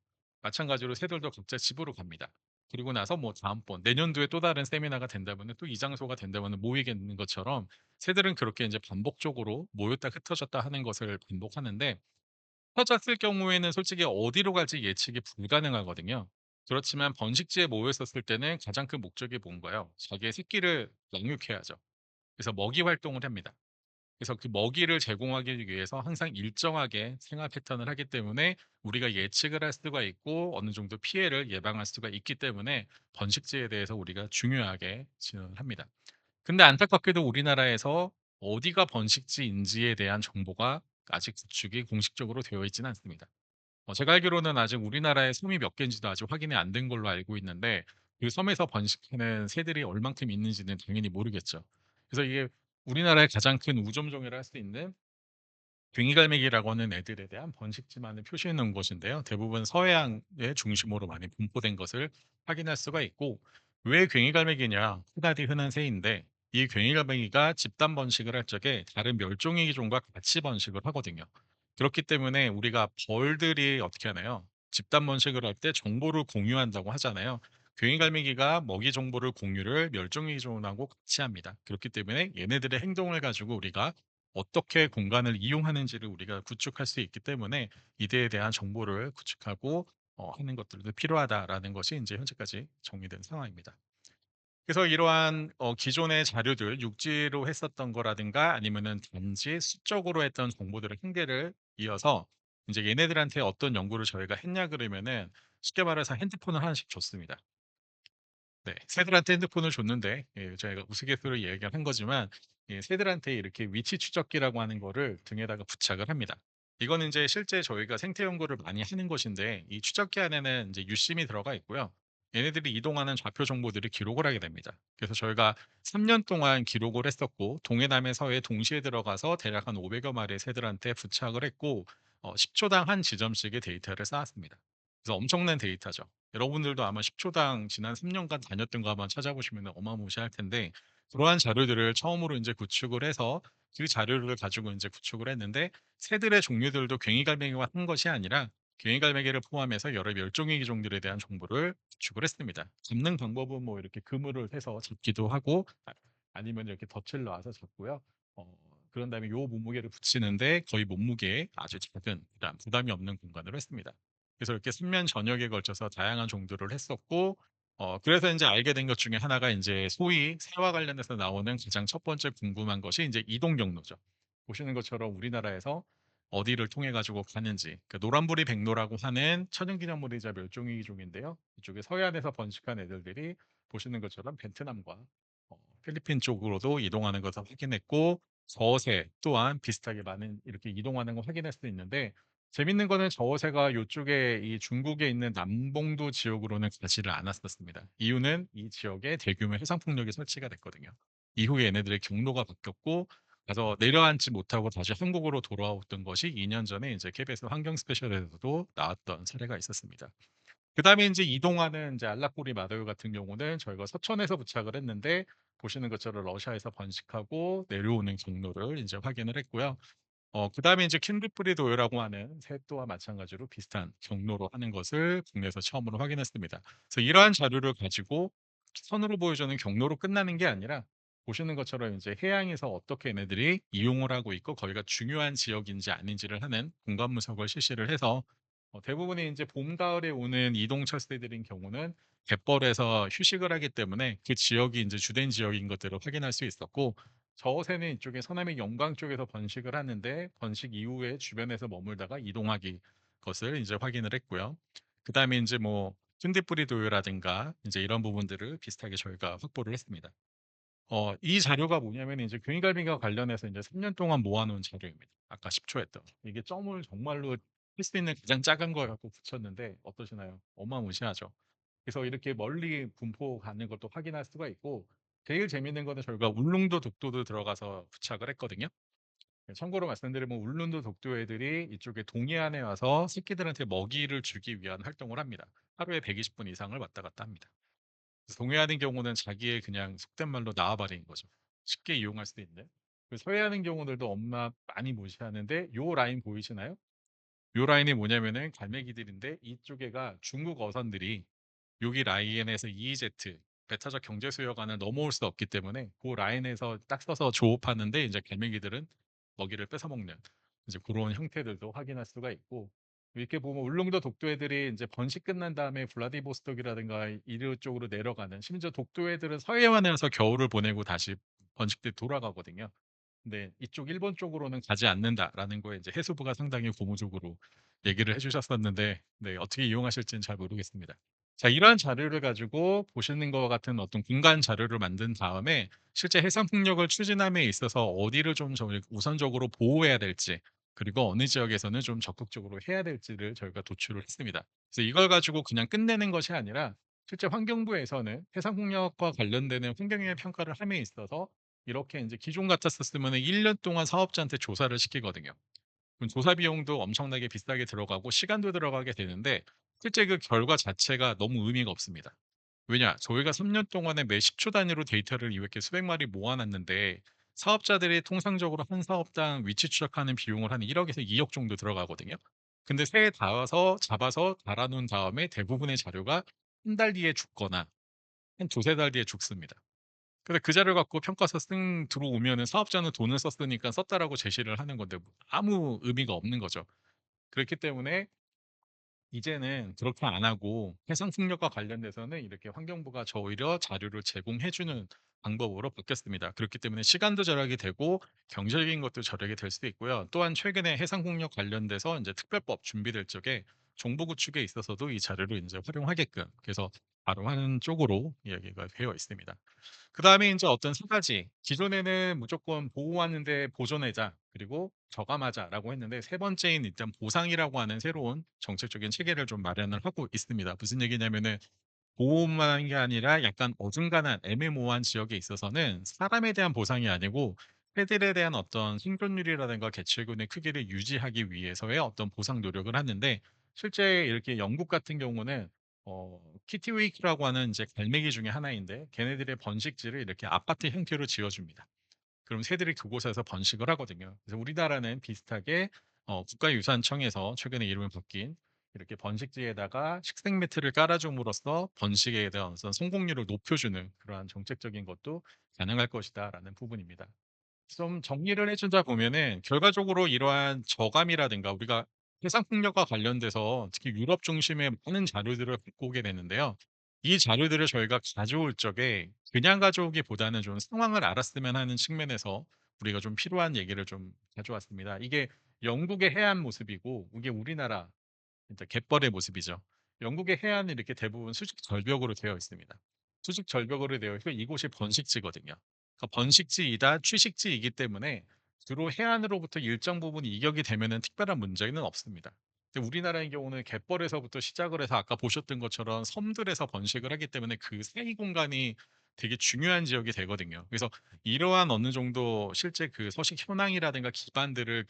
[SPEAKER 3] 마찬가지로 새들도 각자 집으로 갑니다. 그리고 나서 뭐 다음번 내년도에 또 다른 세미나가 된다면은 또 이 장소가 된다면은 모이겠는 것처럼 새들은 그렇게 인제 반복적으로 모였다 흩어졌다 하는 것을 반복하는데, 흩어졌을 경우에는 솔직히 어디로 갈지 예측이 불가능하거든요. 그렇지만 번식지에 모여 있었을 때는 가장 큰 목적이 뭔가요? 자기의 새끼를 양육해야죠. 그래서 먹이 활동을 합니다. 그래서 그 먹이를 제공하기 위해서 항상 일정하게 생활 패턴을 하기 때문에 우리가 예측을 할 수가 있고 어느 정도 피해를 예방할 수가 있기 때문에 번식지에 대해서 우리가 중요하게 지원을 합니다. 근데 안타깝게도 우리나라에서 어디가 번식지인지에 대한 정보가 아직 구축이 공식적으로 되어 있지는 않습니다. 제가 알기로는 아직 우리나라에 섬이 몇 개인지도 아직 확인이 안 된 걸로 알고 있는데, 그 섬에서 번식하는 새들이 얼만큼 있는지는 당연히 모르겠죠. 그래서 이게 우리나라의 가장 큰 우점종이라 할 수 있는 괭이갈매기라고 하는 애들에 대한 번식지만을 표시해 놓은 곳인데요. 대부분 서해안의 중심으로 많이 분포된 것을 확인할 수가 있고, 왜 괭이갈매기냐? 흔하디 흔한 새인데 이 괭이갈매기가 집단 번식을 할 적에 다른 멸종위기 종과 같이 번식을 하거든요. 그렇기 때문에 우리가 벌들이 어떻게 하나요? 집단 번식을 할 때 정보를 공유한다고 하잖아요. 괭이갈매기가 먹이 정보를 공유를 멸종위기 종하고 같이 합니다. 그렇기 때문에 얘네들의 행동을 가지고 우리가 어떻게 공간을 이용하는지를 우리가 구축할 수 있기 때문에 이대에 대한 정보를 구축하고 하는 것들도 필요하다라는 것이 인제 현재까지 정리된 상황입니다. 그래서 이러한 기존의 자료들 육지로 했었던 거라든가 아니면은 단지 수적으로 했던 정보들을 한 개를 이어서 인제 얘네들한테 어떤 연구를 저희가 했냐 그러면은 쉽게 말해서 핸드폰을 하나씩 줬습니다. 네. 새들한테 핸드폰을 줬는데, 예, 저희가 우스갯소리로 이야기를 한 거지만 새들한테 이렇게 위치 추적기라고 하는 거를 등에다가 부착을 합니다. 이거는 인제 실제 저희가 생태 연구를 많이 하는 것인데, 이 추적기 안에는 인제 유심이 들어가 있고요. 얘네들이 이동하는 좌표 정보들을 기록을 하게 됩니다. 그래서 저희가 3년 동안 기록을 했었고, 동해남에 서해 동시에 들어가서 대략 한 500여 마리의 새들한테 부착을 했고 10 초당 한 지점씩의 데이터를 쌓았습니다. 그래서 엄청난 데이터죠. 여러분들도 아마 10 초당 지난 3 년간 다녔던 거 한번 찾아보시면은 어마무시할 텐데, 그러한 자료들을 처음으로 인제 구축을 해서 그 자료를 가지고 인제 구축을 했는데, 새들의 종류들도 괭이갈매기와 한 것이 아니라 괭이갈매기를 포함해서 여러 멸종위기 종들에 대한 정보를 구축을 했습니다. 잡는 방법은 뭐 이렇게 그물을 해서 잡기도 하고 아니면 이렇게 덫을 놔서 잡고요. 그런 다음에 요 몸무게를 붙이는데 거의 몸무게의 아주 작은 부담이 없는 공간으로 했습니다. 그래서 이렇게 순면 전역에 걸쳐서 다양한 종들을 했었고, 그래서 인제 알게 된 것 중에 하나가 인제 소위 새와 관련해서 나오는 가장 첫 번째 궁금한 것이 인제 이동 경로죠. 보시는 것처럼 우리나라에서 어디를 통해 가지고 가는지, 그 노란부리 백로라고 하는 천연기념물이자 멸종위기 종인데요. 이쪽에 서해안에서 번식한 애들들이 보시는 것처럼 베트남과 필리핀 쪽으로도 이동하는 것을 확인했고, 저어새 또한 비슷하게 많은 이렇게 이동하는 걸 확인할 수 있는데, 재밌는 거는 저어새가 요쪽에 이 중국에 있는 남봉도 지역으로는 가지를 않았었습니다. 이유는 이 지역에 대규모 해상 폭력이 설치가 됐거든요. 이후에 얘네들의 경로가 바뀌었고 가서 내려앉지 못하고 다시 한국으로 돌아왔던 것이 2년 전에 이제 KBS 환경 스페셜에서도 나왔던 사례가 있었습니다. 그다음에 인제 이동하는 인제 알라꼬리 마더요 같은 경우는 저희가 서천에서 부착을 했는데, 보시는 것처럼 러시아에서 번식하고 내려오는 경로를 인제 확인을 했고요. 그다음에 인제 킨드프리 도요라고 하는 새 또한 마찬가지로 비슷한 경로로 하는 것을 국내에서 처음으로 확인했습니다. 그래서 이러한 자료를 가지고 선으로 보여주는 경로로 끝나는 게 아니라, 보시는 것처럼 인제 해양에서 어떻게 얘네들이 이용을 하고 있고 거기가 중요한 지역인지 아닌지를 하는 공간 분석을 실시를 해서 대부분의 인제 봄, 가을에 오는 이동 철새들인 경우는 갯벌에서 휴식을 하기 때문에 그 지역이 인제 주된 지역인 것들을 확인할 수 있었고, 저 새는 이쪽에 서남미 영광 쪽에서 번식을 하는데 번식 이후에 주변에서 머물다가 이동하기 것을 이제 확인을 했고요. 그다음에 이제 뭐 쫀디뿌리 도요라든가 이제 이런 부분들을 비슷하게 저희가 확보를 했습니다. 이 자료가 뭐냐면 이제 괭이갈비과 관련해서 이제 3년 동안 모아놓은 자료입니다. 아까 10초 했던. 이게 점을 정말로 할 수 있는 가장 작은 걸 갖고 붙였는데 어떠시나요? 어마무시하죠. 그래서 이렇게 멀리 분포 가는 것도 확인할 수가 있고 제일 재밌는 거는 저희가 울릉도 독도도 들어가서 부착을 했거든요. 참고로 말씀드리면 울릉도 독도 애들이 이쪽에 동해안에 와서 새끼들한테 먹이를 주기 위한 활동을 합니다. 하루에 120분 이상을 왔다 갔다 합니다. 동해안의 경우는 자기의 그냥 속된 말로 나와버린 거죠. 쉽게 이용할 수 있는. 서해안의 경우들도 엄마 많이 무시하는데 요 라인 보이시나요? 요 라인이 뭐냐면은 갈매기들인데 이쪽에가 중국 어선들이 여기 라인에서 EEZ 배타적 경제 수요관을 넘어올 수 없기 때문에 그 라인에서 딱 서서 조업하는데 이제 갈매기들은 먹이를 뺏어 먹는 이제 그런 형태들도 확인할 수가 있고 이렇게 보면 울릉도 독도 애들이 이제 번식 끝난 다음에 블라디보스톡이라든가 이류 쪽으로 내려가는 심지어 독도 애들은 서해안에 와서 겨울을 보내고 다시 번식돼 돌아가거든요. 근데 이쪽 일본 쪽으로는 가지 않는다라는 거에 이제 해수부가 상당히 고무적으로 얘기를 해주셨었는데 네, 어떻게 이용하실지는 잘 모르겠습니다. 자, 이러한 자료를 가지고 보시는 것 같은 어떤 공간 자료를 만든 다음에 실제 해상 풍력을 추진함에 있어서 어디를 좀 저희 우선적으로 보호해야 될지 그리고 어느 지역에서는 좀 적극적으로 해야 될지를 저희가 도출을 했습니다. 그래서 이걸 가지고 그냥 끝내는 것이 아니라 실제 환경부에서는 해상 풍력과 관련되는 환경영향 평가를 함에 있어서 이렇게 이제 기존 같았었으면 1년 동안 사업자한테 조사를 시키거든요. 그럼 조사 비용도 엄청나게 비싸게 들어가고 시간도 들어가게 되는데 실제 그 결과 자체가 너무 의미가 없습니다. 왜냐? 저희가 3년 동안에 매 10초 단위로 데이터를 이렇게 수백 마리 모아놨는데 사업자들이 통상적으로 한 사업당 위치 추적하는 비용을 한 1억에서 2억 정도 들어가거든요. 근데 새에 닿아서 잡아서 달아놓은 다음에 대부분의 자료가 한 달 뒤에 죽거나 한 두세 달 뒤에 죽습니다. 근데 그 자료 갖고 평가서 들어오면은 사업자는 돈을 썼으니까 썼다라고 제시를 하는 건데 뭐 아무 의미가 없는 거죠. 그렇기 때문에 이제는 그렇게 안 하고 해상 풍력과 관련돼서는 이렇게 환경부가 저 오히려 자료를 제공해 주는 방법으로 바뀌었습니다. 그렇기 때문에 시간도 절약이 되고 경제적인 것도 절약이 될 수도 있고요. 또한 최근에 해상 풍력 관련돼서 이제 특별법 준비될 적에 정보 구축에 있어서도 이 자료를 이제 활용하게끔 그래서 바로 하는 쪽으로 이야기가 되어 있습니다. 그다음에 인제 어떤 세 가지 기존에는 무조건 보호하는데 보존하자 그리고 저감하자라고 했는데 세 번째인 일단 보상이라고 하는 새로운 정책적인 체계를 좀 마련을 하고 있습니다. 무슨 얘기냐면은 보호만 하는 게 아니라 약간 어중간한 애매모호한 지역에 있어서는 사람에 대한 보상이 아니고 새들에 대한 어떤 생존율이라든가 개체군의 크기를 유지하기 위해서의 어떤 보상 노력을 하는데 실제 이렇게 영국 같은 경우는 키티웨이크라고 하는 이제 갈매기 중에 하나인데 걔네들의 번식지를 이렇게 아파트 형태로 지어 줍니다. 그럼 새들이 그곳에서 번식을 하거든요. 그래서 우리나라는 비슷하게 국가유산청에서 최근에 이름이 바뀐 이렇게 번식지에다가 식생 매트를 깔아줌으로써 번식에 대한 어떤 성공률을 높여주는 그러한 정책적인 것도 가능할 것이다라는 부분입니다. 좀 정리를 해주다 보면은 결과적으로 이러한 저감이라든가 우리가 해상 풍력과 관련돼서 특히 유럽 중심의 많은 자료들을 갖고 오게 되는데요. 이 자료들을 저희가 가져올 적에 그냥 가져오기보다는 좀 상황을 알았으면 하는 측면에서 우리가 좀 필요한 얘기를 좀 가져왔습니다. 이게 영국의 해안 모습이고 이게 우리나라 진짜 갯벌의 모습이죠. 영국의 해안은 이렇게 대부분 수직 절벽으로 되어 있습니다. 수직 절벽으로 되어 있고 이곳이 번식지거든요. 그러니까 번식지이다 취식지이기 때문에 주로 해안으로부터 일정 부분 이격이 되면은 특별한 문제는 없습니다. 근데 우리나라의 경우는 갯벌에서부터 시작을 해서 아까 보셨던 것처럼 섬들에서 번식을 하기 때문에 그 사이 공간이 되게 중요한 지역이 되거든요. 그래서 이러한 어느 정도 실제 그 서식 현황이라든가 기반들을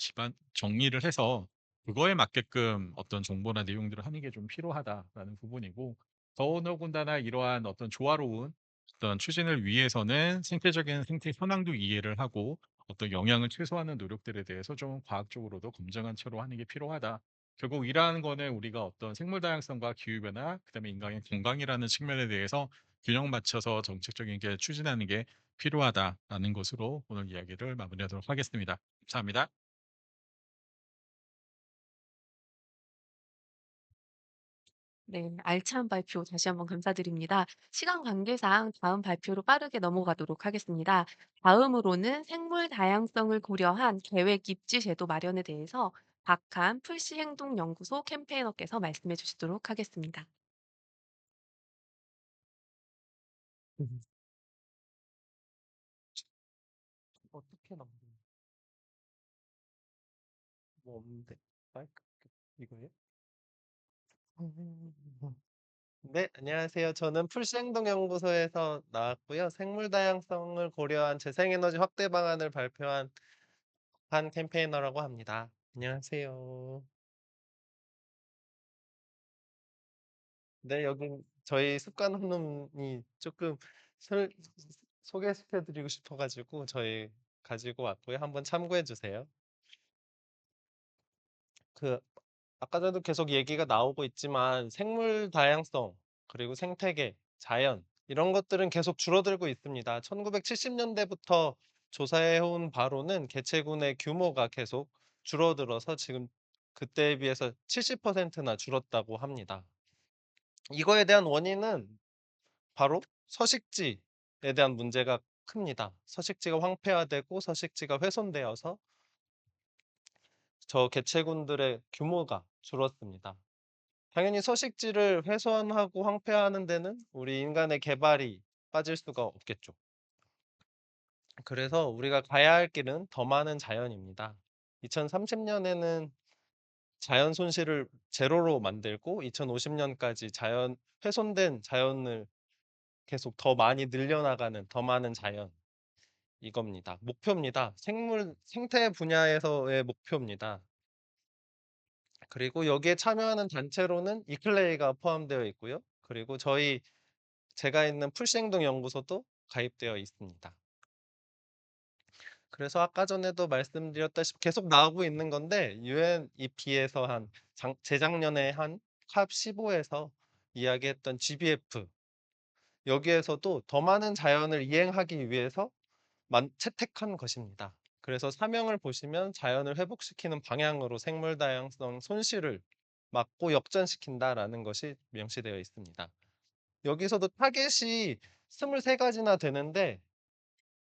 [SPEAKER 3] 정리를 해서 그거에 맞게끔 어떤 정보나 내용들을 하는 게 좀 필요하다라는 부분이고 더더군다나 이러한 어떤 조화로운 어떤 추진을 위해서는 생태적인 생태 현황도 이해를 하고 어떤 영향을 최소화하는 노력들에 대해서 좀 과학적으로도 검증한 채로 하는 게 필요하다. 결국 이러한 거는 우리가 어떤 생물 다양성과 기후 변화, 그다음에 인간의 건강이라는 측면에 대해서 균형 맞춰서 정책적인 게 추진하는 게 필요하다라는 것으로 오늘 이야기를 마무리하도록 하겠습니다. 감사합니다.
[SPEAKER 1] 네, 알찬 발표 다시 한번 감사드립니다. 시간 관계상 다음 발표로 빠르게 넘어가도록 하겠습니다. 다음으로는 생물 다양성을 고려한 계획 입지 제도 마련에 대해서 박한 풀시 행동연구소 캠페이너께서 말씀해 주시도록 하겠습니다.
[SPEAKER 2] 음. 어떻게 넘겨? 뭐 없는데? 마이크 이거예요? 네, 안녕하세요. 저는 풀시행동연구소에서 나왔고요. 생물 다양성을 고려한 재생에너지 확대 방안을 발표한 한 캠페이너라고 합니다. 안녕하세요. 네, 여기 저희 습관 혼론이 조금 설- 소개시켜 드리고 싶어가지고 저희 가지고 왔고요. 한번 참고해 주세요. 그 아까 전에도 계속 얘기가 나오고 있지만 생물 다양성 그리고 생태계, 자연 이런 것들은 계속 줄어들고 있습니다. 1970년대부터 조사해온 바로는 개체군의 규모가 계속 줄어들어서 지금 그때에 비해서 70%나 줄었다고 합니다. 이거에 대한 원인은 바로 서식지에 대한 문제가 큽니다. 서식지가 황폐화되고 서식지가 훼손되어서 저 개체군들의 규모가 줄었습니다. 당연히 서식지를 훼손하고 황폐화하는 데는 우리 인간의 개발이 빠질 수가 없겠죠. 그래서 우리가 가야 할 길은 더 많은 자연입니다. 2030년에는 자연 손실을 제로로 만들고 2050년까지 훼손된 자연을 계속 더 많이 늘려나가는 더 많은 자연 이겁니다. 목표입니다. 생태 분야에서의 목표입니다. 그리고 여기에 참여하는 단체로는 이클레이가 포함되어 있고요. 그리고 제가 있는 풀시행동 연구소도 가입되어 있습니다. 그래서 아까 전에도 말씀드렸다시피 계속 나오고 있는 건데 UNEP에서 재작년에 한 컵 15에서 이야기했던 GBF 여기에서도 더 많은 자연을 이행하기 위해서 채택한 것입니다. 그래서 사명을 보시면 자연을 회복시키는 방향으로 생물 다양성 손실을 막고 역전시킨다라는 것이 명시되어 있습니다. 여기서도 타겟이 23가지나 되는데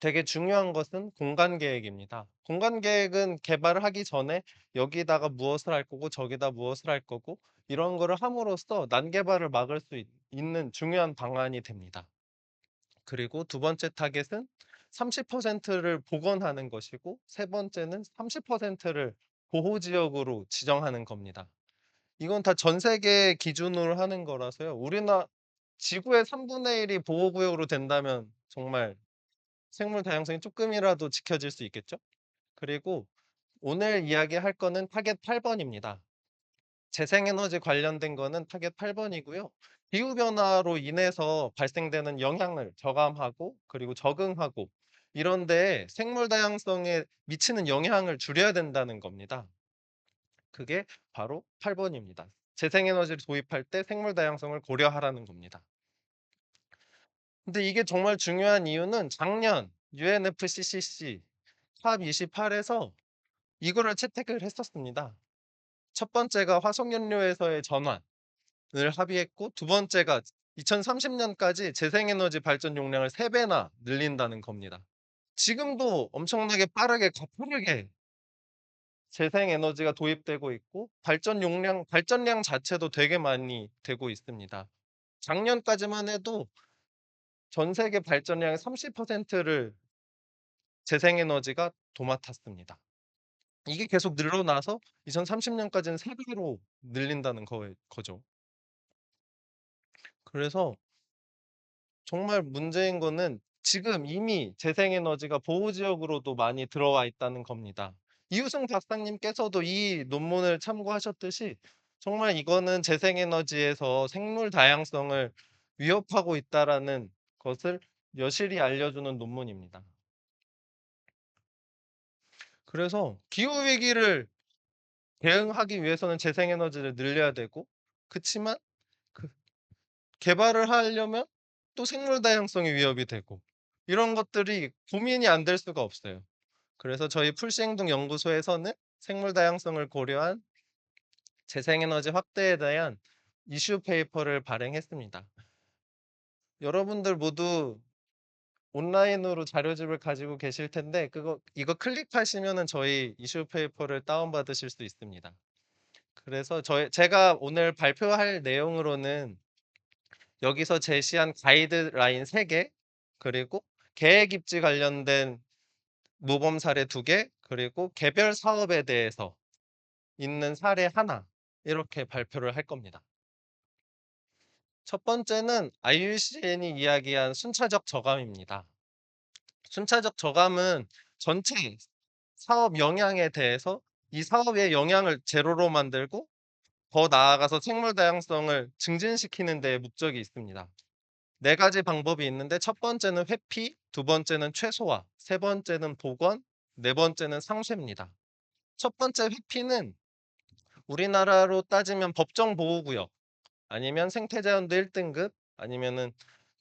[SPEAKER 2] 되게 중요한 것은 공간 계획입니다. 공간 계획은 개발을 하기 전에 여기다가 무엇을 할 거고 저기다 무엇을 할 거고 이런 거를 함으로써 난개발을 막을 수 있는 중요한 방안이 됩니다. 그리고 두 번째 타겟은 30%를 복원하는 것이고 세 번째는 30%를 보호지역으로 지정하는 겁니다. 이건 다 전 세계 기준으로 하는 거라서요. 지구의 3분의 1이 보호구역으로 된다면 정말 생물 다양성이 조금이라도 지켜질 수 있겠죠? 그리고 오늘 이야기할 거는 타겟 8번입니다. 재생에너지 관련된 거는 타겟 8번이고요. 기후변화로 인해서 발생되는 영향을 저감하고 그리고 적응하고 이런 데 생물 다양성에 미치는 영향을 줄여야 된다는 겁니다. 그게 바로 8번입니다. 재생에너지를 도입할 때 생물 다양성을 고려하라는 겁니다. 근데 이게 정말 중요한 이유는 작년 UNFCCC 탑28에서 이거를 채택을 했었습니다. 첫 번째가 화석연료에서의 전환을 합의했고 두 번째가 2030년까지 재생에너지 발전 용량을 3배나 늘린다는 겁니다. 지금도 엄청나게 빠르게 가파르게 재생에너지가 도입되고 있고 발전량 자체도 되게 많이 되고 있습니다. 작년까지만 해도 전 세계 발전량의 30%를 재생에너지가 도맡았습니다. 이게 계속 늘어나서 2030년까지는 3배로 늘린다는 거죠. 그래서 정말 문제인 거는 지금 이미 재생에너지가 보호지역으로도 많이 들어와 있다는 겁니다. 이유승 박사님께서도 이 논문을 참고하셨듯이 정말 이거는 재생에너지에서 생물 다양성을 위협하고 있다라는 것을 여실히 알려주는 논문입니다. 그래서 기후위기를 대응하기 위해서는 재생에너지를 늘려야 되고 그치만 그 개발을 하려면 또 생물 다양성이 위협이 되고 이런 것들이 고민이 안 될 수가 없어요. 그래서 저희 풀시행동 연구소에서는 생물 다양성을 고려한 재생에너지 확대에 대한
[SPEAKER 4] 이슈 페이퍼를 발행했습니다. 여러분들 모두 온라인으로 자료집을 가지고 계실 텐데 이거 클릭하시면은 저희 이슈 페이퍼를 다운받으실 수 있습니다. 그래서 제가 오늘 발표할 내용으로는 여기서 제시한 가이드라인 3개, 그리고 계획 입지 관련된 모범 사례 2개, 그리고 개별 사업에 대해서 있는 사례 하나, 이렇게 발표를 할 겁니다. 첫 번째는 IUCN이 이야기한 순차적 저감입니다. 순차적 저감은 전체 사업 영향에 대해서 이 사업의 영향을 제로로 만들고 더 나아가서 생물 다양성을 증진시키는 데 목적이 있습니다. 4가지 방법이 있는데, 첫 번째는 회피, 두 번째는 최소화, 세 번째는 복원, 네 번째는 상쇄입니다. 첫 번째 회피는 우리나라로 따지면 법정보호구역, 아니면 생태자연도 1등급, 아니면은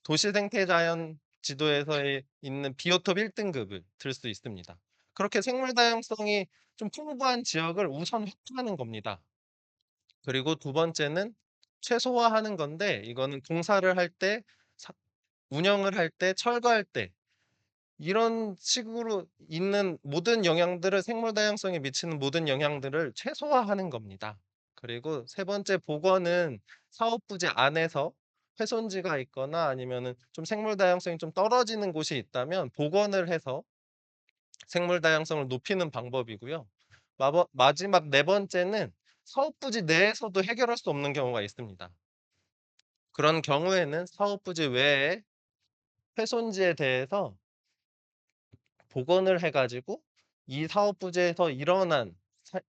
[SPEAKER 4] 도시생태자연 지도에서 있는 비오톱 1등급을 들 수 있습니다. 그렇게 생물 다양성이 좀 풍부한 지역을 우선 회피하는 겁니다. 그리고 두 번째는 최소화하는 건데, 이거는 공사를 할 때, 운영을 할 때, 철거할 때 이런 식으로 있는 모든 영향들을, 생물 다양성에 미치는 모든 영향들을 최소화하는 겁니다. 그리고 세 번째 복원은 사업 부지 안에서 훼손지가 있거나 아니면은 좀 생물 다양성이 좀 떨어지는 곳이 있다면 복원을 해서 생물 다양성을 높이는 방법이고요. 마지막 네 번째는 사업 부지 내에서도 해결할 수 없는 경우가 있습니다. 그런 경우에는 사업 부지 외에 훼손지에 대해서 복원을 해 가지고 이 사업 부지에서 일어난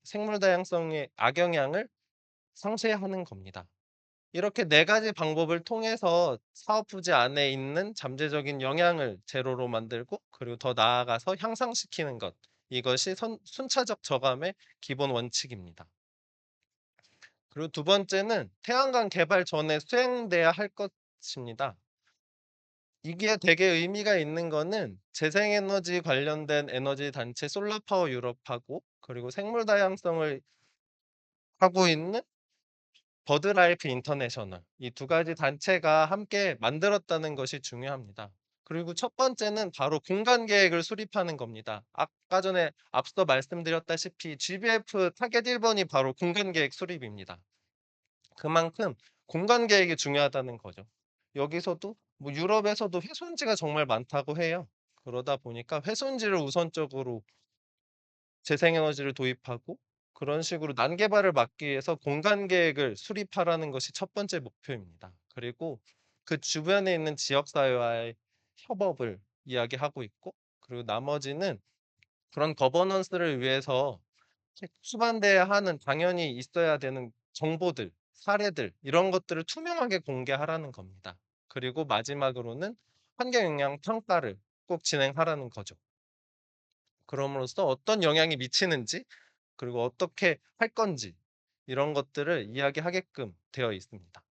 [SPEAKER 4] 생물 다양성의 악영향을 상쇄하는 겁니다. 이렇게 4가지 방법을 통해서 사업 부지 안에 있는 잠재적인 영향을 제로로 만들고, 그리고 더 나아가서 향상시키는 것. 이것이 순차적 저감의 기본 원칙입니다. 그리고 두 번째는 태양광 개발 전에 수행돼야 할 것입니다. 이게 되게 의미가 있는 거는 재생에너지 관련된 에너지 단체 솔라파워 유럽하고, 그리고 생물 다양성을 하고 있는 버드라이프 인터내셔널, 이 2가지 단체가 함께 만들었다는 것이 중요합니다. 그리고 첫 번째는 바로 공간 계획을 수립하는 겁니다. 아까 전에 앞서 말씀드렸다시피 GBF 타겟 1번이 바로 공간 계획 수립입니다. 그만큼 공간 계획이 중요하다는 거죠. 여기서도 뭐 유럽에서도 훼손지가 정말 많다고 해요. 그러다 보니까 훼손지를 우선적으로 재생에너지를 도입하고, 그런 식으로 난개발을 막기 위해서 공간 계획을 수립하라는 것이 첫 번째 목표입니다. 그리고 그 주변에 있는 지역사회와의 협업을 이야기하고 있고, 그리고 나머지는 그런 거버넌스를 위해서 수반돼야 하는, 당연히 있어야 되는 정보들, 사례들, 이런 것들을 투명하게 공개하라는 겁니다. 그리고 마지막으로는 환경영향 평가를 꼭 진행하라는 거죠. 그럼으로써 어떤 영향이 미치는지, 그리고 어떻게 할 건지, 이런 것들을 이야기하게끔 되어 있습니다.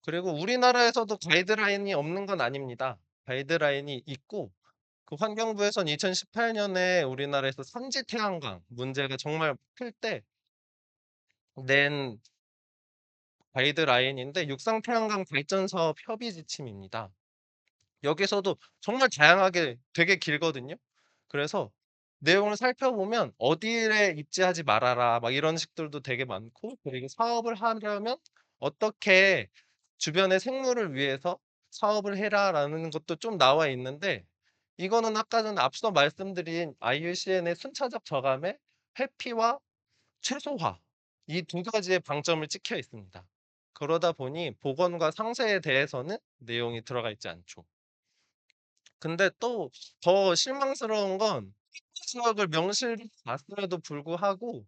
[SPEAKER 4] 그리고 우리나라에서도 가이드라인이 없는 건 아닙니다. 가이드라인이 있고, 그 환경부에서는 2018년에 우리나라에서 산지 태양광 문제가 정말 클 때 낸 가이드라인인데, 육상 태양광 발전 사업 협의 지침입니다. 여기서도 정말 다양하게 되게 길거든요. 그래서 내용을 살펴보면 "어디에 입지하지 말아라." 막 이런 식들도 되게 많고, 그리고 "사업을 하려면 어떻게 주변의 생물을 위해서 사업을 해라."라는 것도 좀 나와 있는데, 이거는 아까 전에 앞서 말씀드린 IUCN의 순차적 저감의 회피와 최소화, 이 2가지의 방점을 찍혀 있습니다. 그러다 보니 복원과 상세에 대해서는 내용이 들어가 있지 않죠. 근데 또 더 실망스러운 건 지역을 명시를 놨음에도 불구하고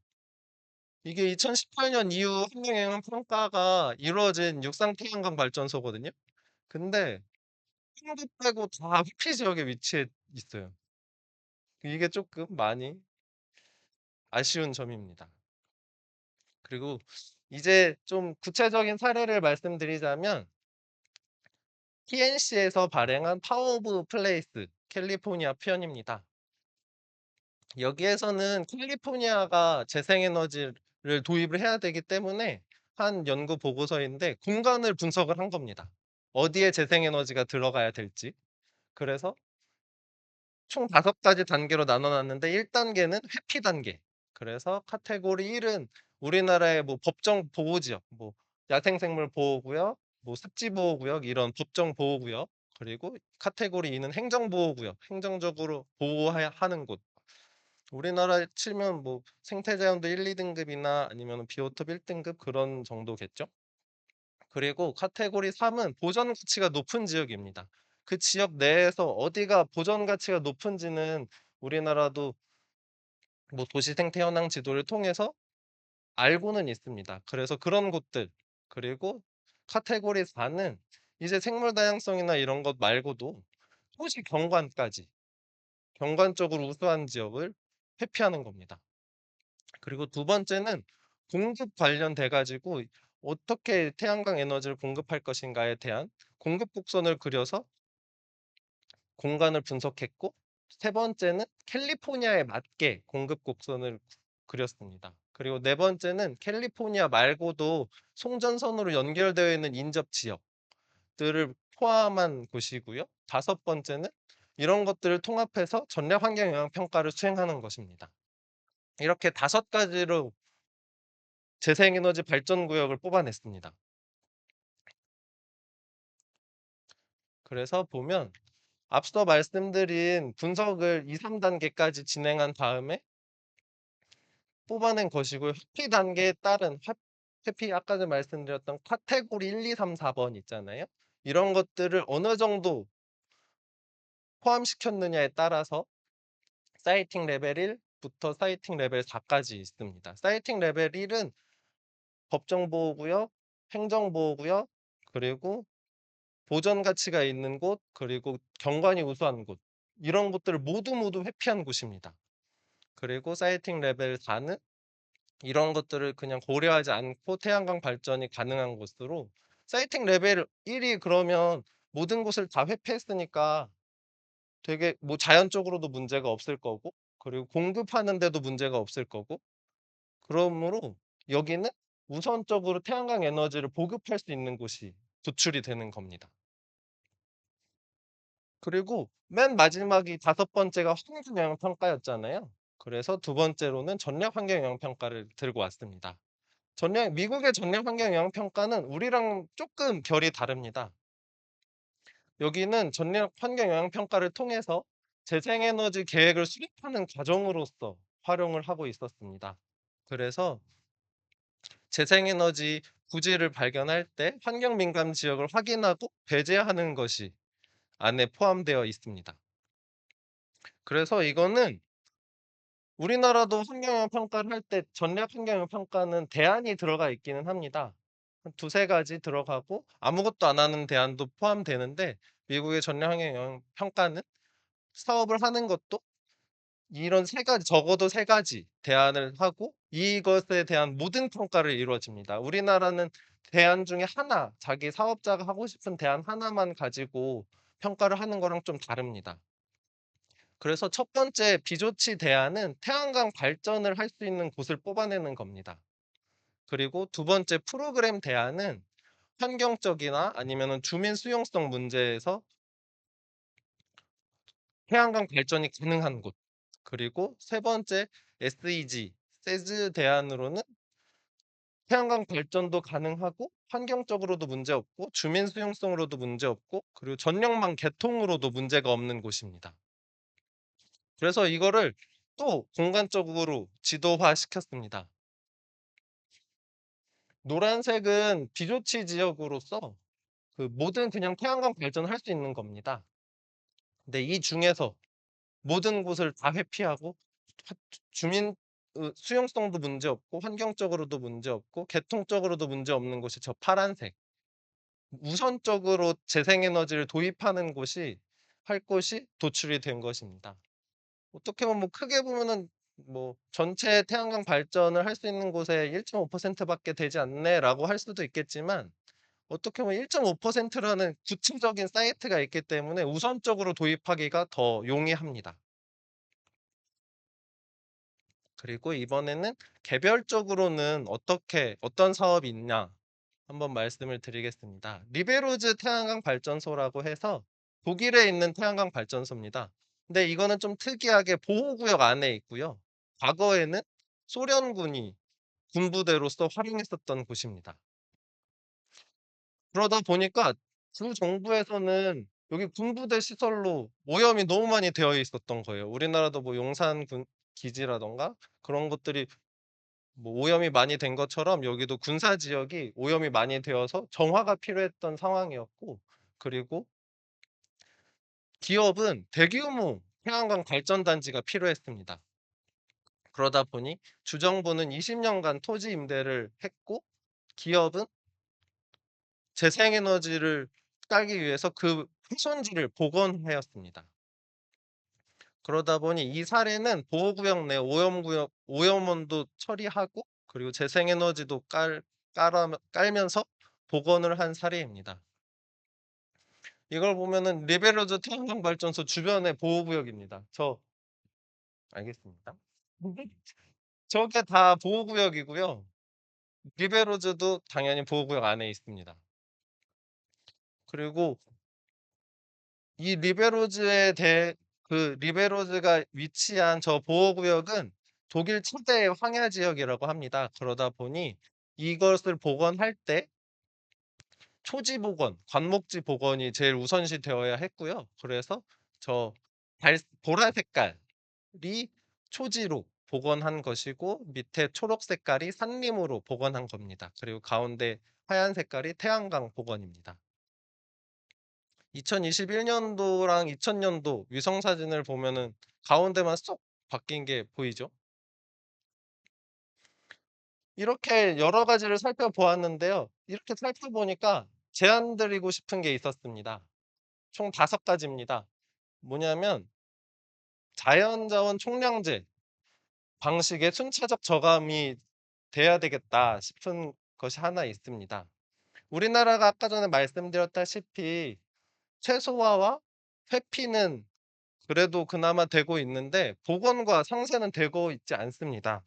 [SPEAKER 4] 이게 2018년 이후 환경영향 평가가 이루어진 육상 태양광 발전소거든요. 근데 한국 빼고 다 회피 지역에 위치해 있어요. 이게 조금 많이 아쉬운 점입니다. 그리고 이제 좀 구체적인 사례를 말씀드리자면, TNC에서 발행한 파워 오브 플레이스 캘리포니아 편입니다. 여기에서는 캘리포니아가 재생에너지를 도입을 해야 되기 때문에 한 연구 보고서인데 공간을 분석을 한 겁니다. 어디에 재생에너지가 들어가야 될지. 그래서 총 5가지 단계로 나눠 놨는데 1 단계는 회피 단계. 그래서 카테고리 1은 우리나라의 뭐 법정 보호 지역, 뭐 야생생물 보호구역, 뭐 습지보호구역 이런 법정 보호구역, 그리고 카테고리 2는 행정보호구역, 행정적으로 보호해야 하는 곳. 우리나라에 치면 뭐 생태자연도 1, 2 등급이나 아니면은 비오톱 1 등급 그런 정도겠죠. 그리고 카테고리 3은 보전 가치가 높은 지역입니다. 그 지역 내에서 어디가 보전 가치가 높은지는 우리나라도 뭐 도시 생태 현황 지도를 통해서 알고는 있습니다. 그래서 그런 곳들, 그리고 카테고리 4는 이제 생물 다양성이나 이런 것 말고도 토시 경관까지 경관적으로 우수한 지역을 회피하는 겁니다. 그리고 두 번째는 공급 관련돼 가지고 어떻게 태양광 에너지를 공급할 것인가에 대한 공급 곡선을 그려서 공간을 분석했고, 세 번째는 캘리포니아에 맞게 공급 곡선을 그렸습니다. 그리고 네 번째는 캘리포니아 말고도 송전선으로 연결되어 있는 인접 지역들을 포함한 곳이고요. 다섯 번째는 이런 것들을 통합해서 전략 환경 영향 평가를 수행하는 것입니다. 이렇게 5가지로 재생에너지 발전 구역을 뽑아냈습니다. 그래서 보면 앞서 말씀드린 분석을 2-3 단계까지 진행한 다음에 뽑아낸 것이고요. 회피 단계에 따른 회피 아까 말씀드렸던 카테고리 1, 2, 3, 4번 있잖아요. 이런 것들을 어느 정도 포함시켰느냐에 따라서 사이팅 레벨 1부터 사이팅 레벨 4까지 있습니다. 사이팅 레벨 1은 법정보호구역, 행정보호구역, 그리고 보전 가치가 있는 곳, 그리고 경관이 우수한 곳, 이런 곳들을 모두 회피한 곳입니다. 그리고 사이팅 레벨 4는 이런 것들을 그냥 고려하지 않고 태양광 발전이 가능한 곳으로, 사이팅 레벨 1이 그러면 모든 곳을 다 회피했으니까 되게 뭐 자연적으로도 문제가 없을 거고, 그리고 공급하는 데도 문제가 없을 거고, 그러므로 여기는 우선적으로 태양광 에너지를 보급할 수 있는 곳이 도출이 되는 겁니다. 그리고 맨 마지막이 5번째가 환경 영향 평가였잖아요. 그래서 두 번째로는 전략 환경 영향 평가를 들고 왔습니다. 미국의 전략 환경 영향 평가는 우리랑 조금 결이 다릅니다. 여기는 전략 환경 영향 평가를 통해서 재생에너지 계획을 수립하는 과정으로서 활용을 하고 있었습니다. 그래서 재생에너지 부지를 발견할 때 환경 민감 지역을 확인하고 배제하는 것이 안에 포함되어 있습니다. 그래서 이거는 우리나라도 환경영향 평가를 할 때 전략 환경영향 평가는 대안이 들어가 있기는 합니다. 한 2-3 가지 들어가고 아무것도 안 하는 대안도 포함되는데, 미국의 전략 환경영향 평가는 사업을 하는 것도 이런 3 가지, 적어도 3 가지 대안을 하고 이것에 대한 모든 평가를 이루어집니다. 우리나라는 대안 중에 하나, 자기 사업자가 하고 싶은 대안 하나만 가지고 평가를 하는 거랑 좀 다릅니다. 그래서 첫 번째 비조치 대안은 태양광 발전을 할 수 있는 곳을 뽑아내는 겁니다. 그리고 두 번째 프로그램 대안은 환경적이나 아니면은 주민 수용성 문제에서 태양광 발전이 가능한 곳. 그리고 세 번째 SEG, 세즈 대안으로는 태양광 발전도 가능하고 환경적으로도 문제없고 주민 수용성으로도 문제없고 그리고 전력망 개통으로도 문제가 없는 곳입니다. 그래서 이거를 또 공간적으로 지도화 시켰습니다. 노란색은 비조치 지역으로서 그 모든 그냥 태양광 발전을 할 수 있는 겁니다. 근데 이 중에서 모든 곳을 다 회피하고 화 주민 수용성도 문제없고 환경적으로도 문제없고 개통적으로도 문제없는 곳이 저 파란색. 우선적으로 재생에너지를 도입하는 곳이 할 곳이 도출이 된 것입니다. 어떻게 보면 뭐 크게 보면은 뭐 '전체 태양광 발전을 할 수 있는 곳의 1.5% 밖에 되지 않네.'라고 할 수도 있겠지만, 어떻게 보면 1.5%라는 구체적인 사이트가 있기 때문에 우선적으로 도입하기가 더 용이합니다. 그리고 이번에는 개별적으로는 어떤 사업이 있냐 한번 말씀을 드리겠습니다. 리베로즈 태양광 발전소라고 해서 독일에 있는 태양광 발전소입니다. 근데 이거는 좀 특이하게 보호구역 안에 있고요. 과거에는 소련군이 군부대로서 활용했었던 곳입니다. 그러다 보니까 주 정부에서는 여기 군부대 시설로 오염이 너무 많이 되어 있었던 거예요. 우리나라도 뭐 용산 군 기지라던가 그런 것들이 뭐 오염이 많이 된 것처럼 여기도 군사 지역이 오염이 많이 되어서 정화가 필요했던 상황이었고, 그리고 기업은 대규모 태양광 발전 단지가 필요했습니다. 그러다 보니 주정부는 20년간 토지 임대를 했고, 기업은 재생에너지를 따기 위해서 그 훼손지를 복원하였습니다. 그러다 보니 이 사례는 보호구역 내 오염원도 처리하고, 그리고 재생에너지도 깔면서 복원을 한 사례입니다. 이걸 보면은 리베로즈 태양광 발전소 주변의 보호구역입니다. 알겠습니다. 저게 다 보호구역이고요. 리베로즈도 당연히 보호구역 안에 있습니다. 그리고 이 리베로즈가 위치한 저 보호구역은 독일 최대의 황야 지역이라고 합니다. 그러다 보니 이것을 복원할 때 초지 복원, 관목지 복원이 제일 우선시 되어야 했고요. 그래서 저 보라 색깔이 초지로 복원한 것이고, 밑에 초록 색깔이 산림으로 복원한 겁니다. 그리고 가운데 하얀 색깔이 태양광 복원입니다. 2021년도랑 2000년도 위성 사진을 보면은 가운데만 쏙 바뀐 게 보이죠? 이렇게 여러 가지를 살펴보았는데요. 이렇게 살펴보니까 제안 드리고 싶은 게 있었습니다. 총 5가지입니다. 뭐냐면 자연자원 총량제 방식의 순차적 저감이 돼야 되겠다 싶은 것이 하나 있습니다. 우리나라가 아까 전에 말씀드렸다시피 최소화와 회피는 그래도 그나마 되고 있는데 복원과 상쇄는 되고 있지 않습니다.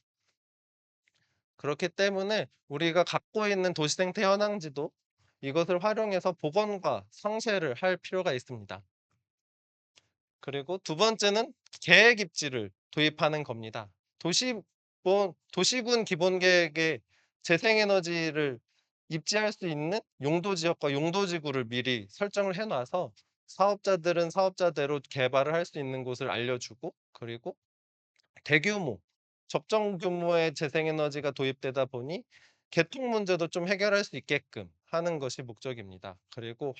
[SPEAKER 4] 그렇기 때문에 우리가 갖고 있는 도시생태 현황지도 이것을 활용해서 복원과 상쇄를 할 필요가 있습니다. 그리고 두 번째는 계획 입지를 도입하는 겁니다. 도시군 기본 계획에 재생에너지를 입지할 수 있는 용도 지역과 용도 지구를 미리 설정을 해 놔서 사업자들은 사업자대로 개발을 할 수 있는 곳을 알려주고, 그리고 대규모 적정 규모의 재생에너지가 도입되다 보니 개통 문제도 좀 해결할 수 있게끔 하는 것이 목적입니다. 그리고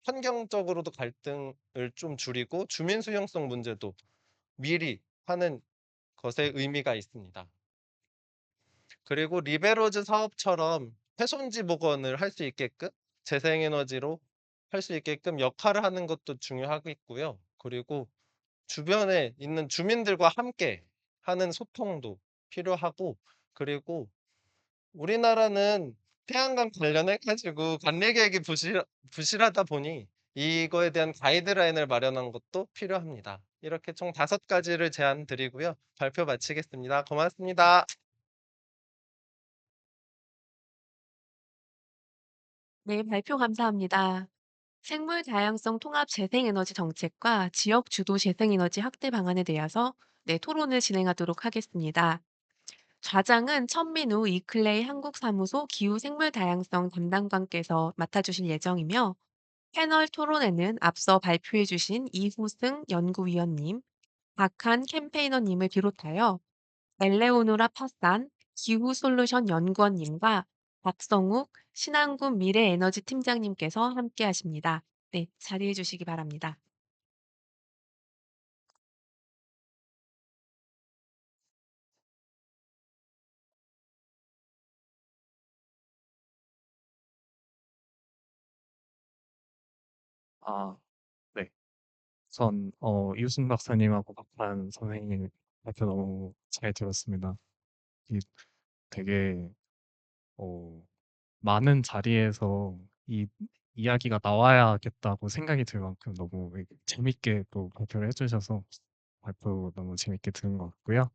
[SPEAKER 4] 환경적으로도 갈등을 좀 줄이고 주민 수용성 문제도 미리 하는 것에 의미가 있습니다. 그리고 리베로즈 사업처럼 훼손지 복원을 할 수 있게끔 재생에너지로 할 수 있게끔 역할을 하는 것도 중요하겠고요. 그리고 주변에 있는 주민들과 함께 하는 소통도 필요하고, 그리고 우리나라는 태양광 관련해 가지고 관리 계획이 부실하다 보니 이거에 대한 가이드라인을 마련한 것도 필요합니다. 이렇게 총 5가지를 제안 드리고요. 발표 마치겠습니다. 고맙습니다.
[SPEAKER 1] 네, 발표 감사합니다. 생물 다양성 통합 재생에너지 정책과 지역 주도 재생에너지 확대 방안에 대해서 토론을 진행하도록 하겠습니다. 좌장은 천민우 이클레이 한국사무소 기후 생물 다양성 담당관께서 맡아주실 예정이며, 패널 토론에는 앞서 발표해주신 이후승 연구위원님, 박한 캠페이너님을 비롯하여 엘레오노라 파산 기후솔루션 연구원님과 박성욱 신한군 미래에너지 팀장님께서 함께 하십니다. 네, 자리해 주시기 바랍니다.
[SPEAKER 2] 아 네. 이우승 박사님하고 박한 선생님 발표 너무 잘 들었습니다. 이 되게 어 많은 자리에서 이 이야기가 나와야겠다고 생각이 들 만큼 너무 재밌게 또 발표를 해 주셔서 발표 너무 재밌게 들은 것 같고요.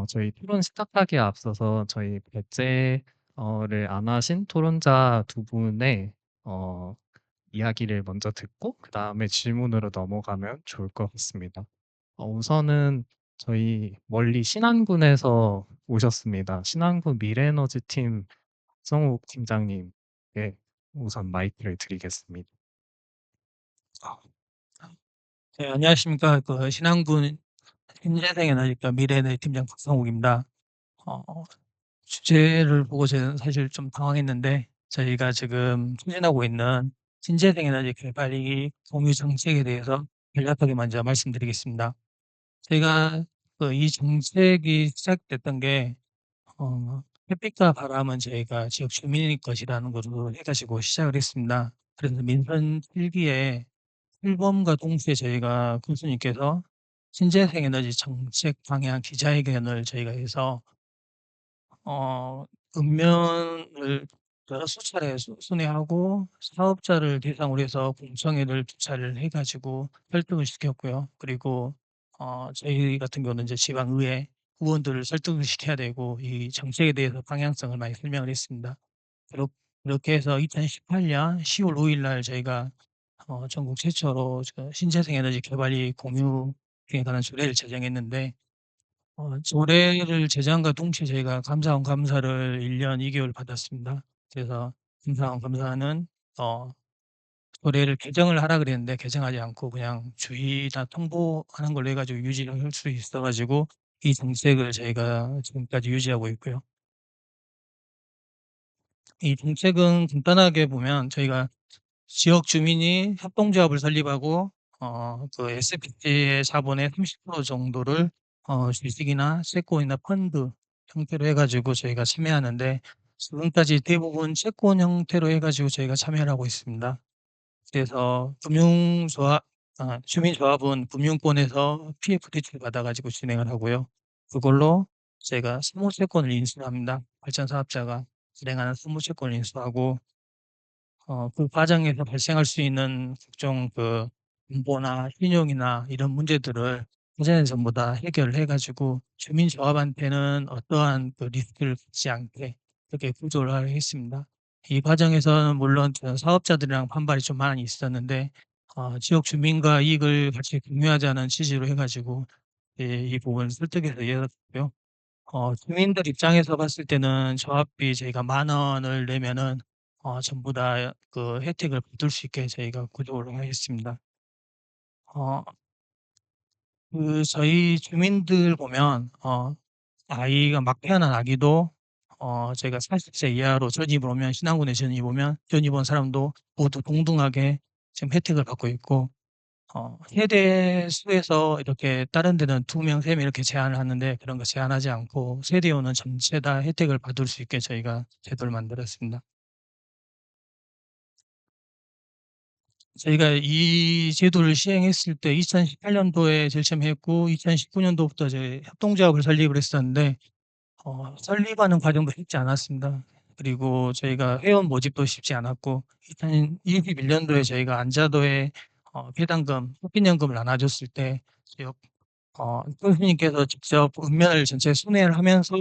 [SPEAKER 2] 저희 토론 시작하기에 앞서서 저희 를 안 하신 토론자 두 분의 어 이야기를 먼저 듣고 그다음에 질문으로 넘어가면 좋을 것 같습니다. 우선은 저희 멀리 신안군에서 오셨습니다. 신안군 미래에너지 팀 성욱 팀장님께 우선 마이크를 드리겠습니다.
[SPEAKER 5] 네, 안녕하십니까. 신안군 신재생에너지과 미래에너지 팀장 박성욱입니다. 어, 주제를 보고 저는 사실 좀 당황했는데, 저희가 지금 추진하고 있는 신재생에너지 개발이 공유 정책에 대해서 간략하게 먼저 말씀드리겠습니다. 저희가 이 정책이 시작됐던 게, 햇빛과 바람은 저희가 지역 주민의 것이라는 것으로 해가지고 시작을 했습니다. 그래서 민선 7기에 출범과 동시에 저희가 교수님께서 신재생 에너지 정책 방향 기자회견을 저희가 해서 어 읍면을 여러 수차례 순회하고 사업자를 대상으로 해서 공청회를 2차례를 해 가지고 설득을 시켰고요. 그리고 저희 같은 경우는 이제 지방의회 의원들을 설득을 시켜야 되고 이 정책에 대해서 방향성을 많이 설명을 했습니다. 그렇 그렇게 해서 2018년 10월 5일 날 저희가 전국 최초로 신재생 에너지 개발이 공유에 관한 조례를 제정했는데 조례를 제정과 동시에 저희가 감사원 감사를 1년 2 개월 받았습니다. 그래서 감사원 감사는 어 조례를 개정을 하라 그랬는데 개정하지 않고 그냥 주의나 통보하는 걸로 해 가지고 유지를 할 수 있어 가지고 이 정책을 저희가 지금까지 유지하고 있고요. 이 정책은 간단하게 보면 저희가 지역 주민이 협동조합을 설립하고 SPT의 자본의 30% 정도를 주식이나 채권이나 펀드 형태로 해 가지고 저희가 참여하는데 지금까지 대부분 채권 형태로 해 가지고 저희가 참여를 하고 있습니다. 그래서 주민조합은 금융권에서 PF 대출 받아 가지고 진행을 하고요. 그걸로 저희가 사무채권을 인수합니다. 발전사업자가 진행하는 사무채권을 인수하고 그 과정에서 발생할 수 있는 각종 담보나 신용이나 이런 문제들을 사전에 전부 다 해결을 해 가지고 주민조합한테는 어떠한 리스크를 받지 않게 그렇게 구조를 했습니다. 이 과정에서는 물론 사업자들이랑 반발이 좀 많이 있었는데 지역 주민과 이익을 같이 공유하자는 취지로 해 가지고 이 부분을 설득해서 이어갔고요. 주민들 입장에서 봤을 때는 조합비 저희가 10,000원을 내면은 전부 다 혜택을 받을 수 있게 저희가 구조를 하겠습니다. 어 저희 주민들 보면 아이가 막 태어난 아기도 저희가 40세 이하로 전입을 오면 신안군에 전입 오면 전입 온 사람도 모두 동등하게 지금 혜택을 받고 있고 세대 수에서 이렇게 다른 데는 2 명, 3명 이렇게 제한을 하는데 그런 거 제한하지 않고 세대원은 전체 다 혜택을 받을 수 있게 저희가 제도를 만들었습니다. 저희가 이 제도를 시행했을 때 2018 년도에 제일 처음 했고 2019 년도부터 이제 협동조합을 설립을 했었는데 설립하는 과정도 쉽지 않았습니다. 그리고 저희가 회원 모집도 쉽지 않았고 2021 년도에 저희가 안자도에 배당금, 햇빛연금을 나눠줬을 때 지역 교수님께서 직접 읍면을 전체 순회를 하면서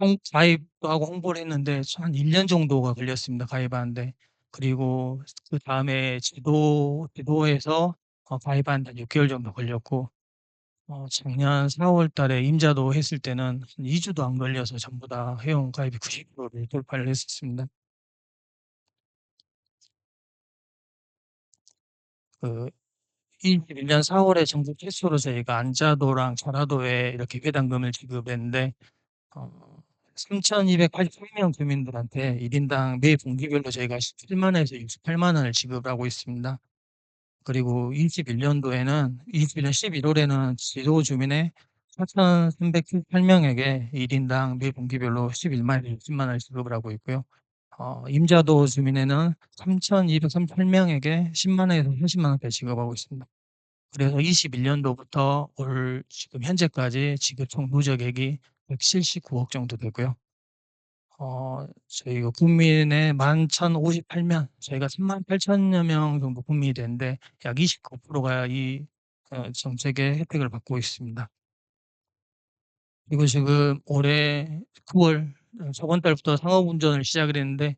[SPEAKER 5] 홍 가입도 하고 홍보를 했는데 한 1년 정도가 걸렸습니다, 가입하는데. 그리고 그다음에 지도에서 가입하는데 한 6 개월 정도 걸렸고 작년 4월 달에 임자도 했을 때는 한 2 주도 안 걸려서 전부 다 회원 가입이 90%를 돌파를 했었습니다. 그 21년 4 월에 전국 최초로 저희가 안자도랑 전라도에 이렇게 배당금을 지급했는데 3,283명 주민들한테 1 인당 매 분기별로 저희가 17만 원에서 68만 원을 지급을 하고 있습니다. 그리고 21 년도에는 21년 11 월에는 지도 주민의 4,378 명에게 1 인당 매 분기별로 11만 원에서 60만 원을 지급을 하고 있고요. 임자도 주민에는 3,238 명에게 10만 원에서 40만 원까지 지급하고 있습니다. 그래서 21 년도부터 올 지금 현재까지 지급 총 누적액이 179억 정도 되고요. 저희가 국민의 11,058명 저희가 38,000여 명 정도 국민이 되는데 약 29%가 이 정책의 혜택을 받고 있습니다. 그리고 지금 올해 9월 저번 달부터 상업 운전을 시작을 했는데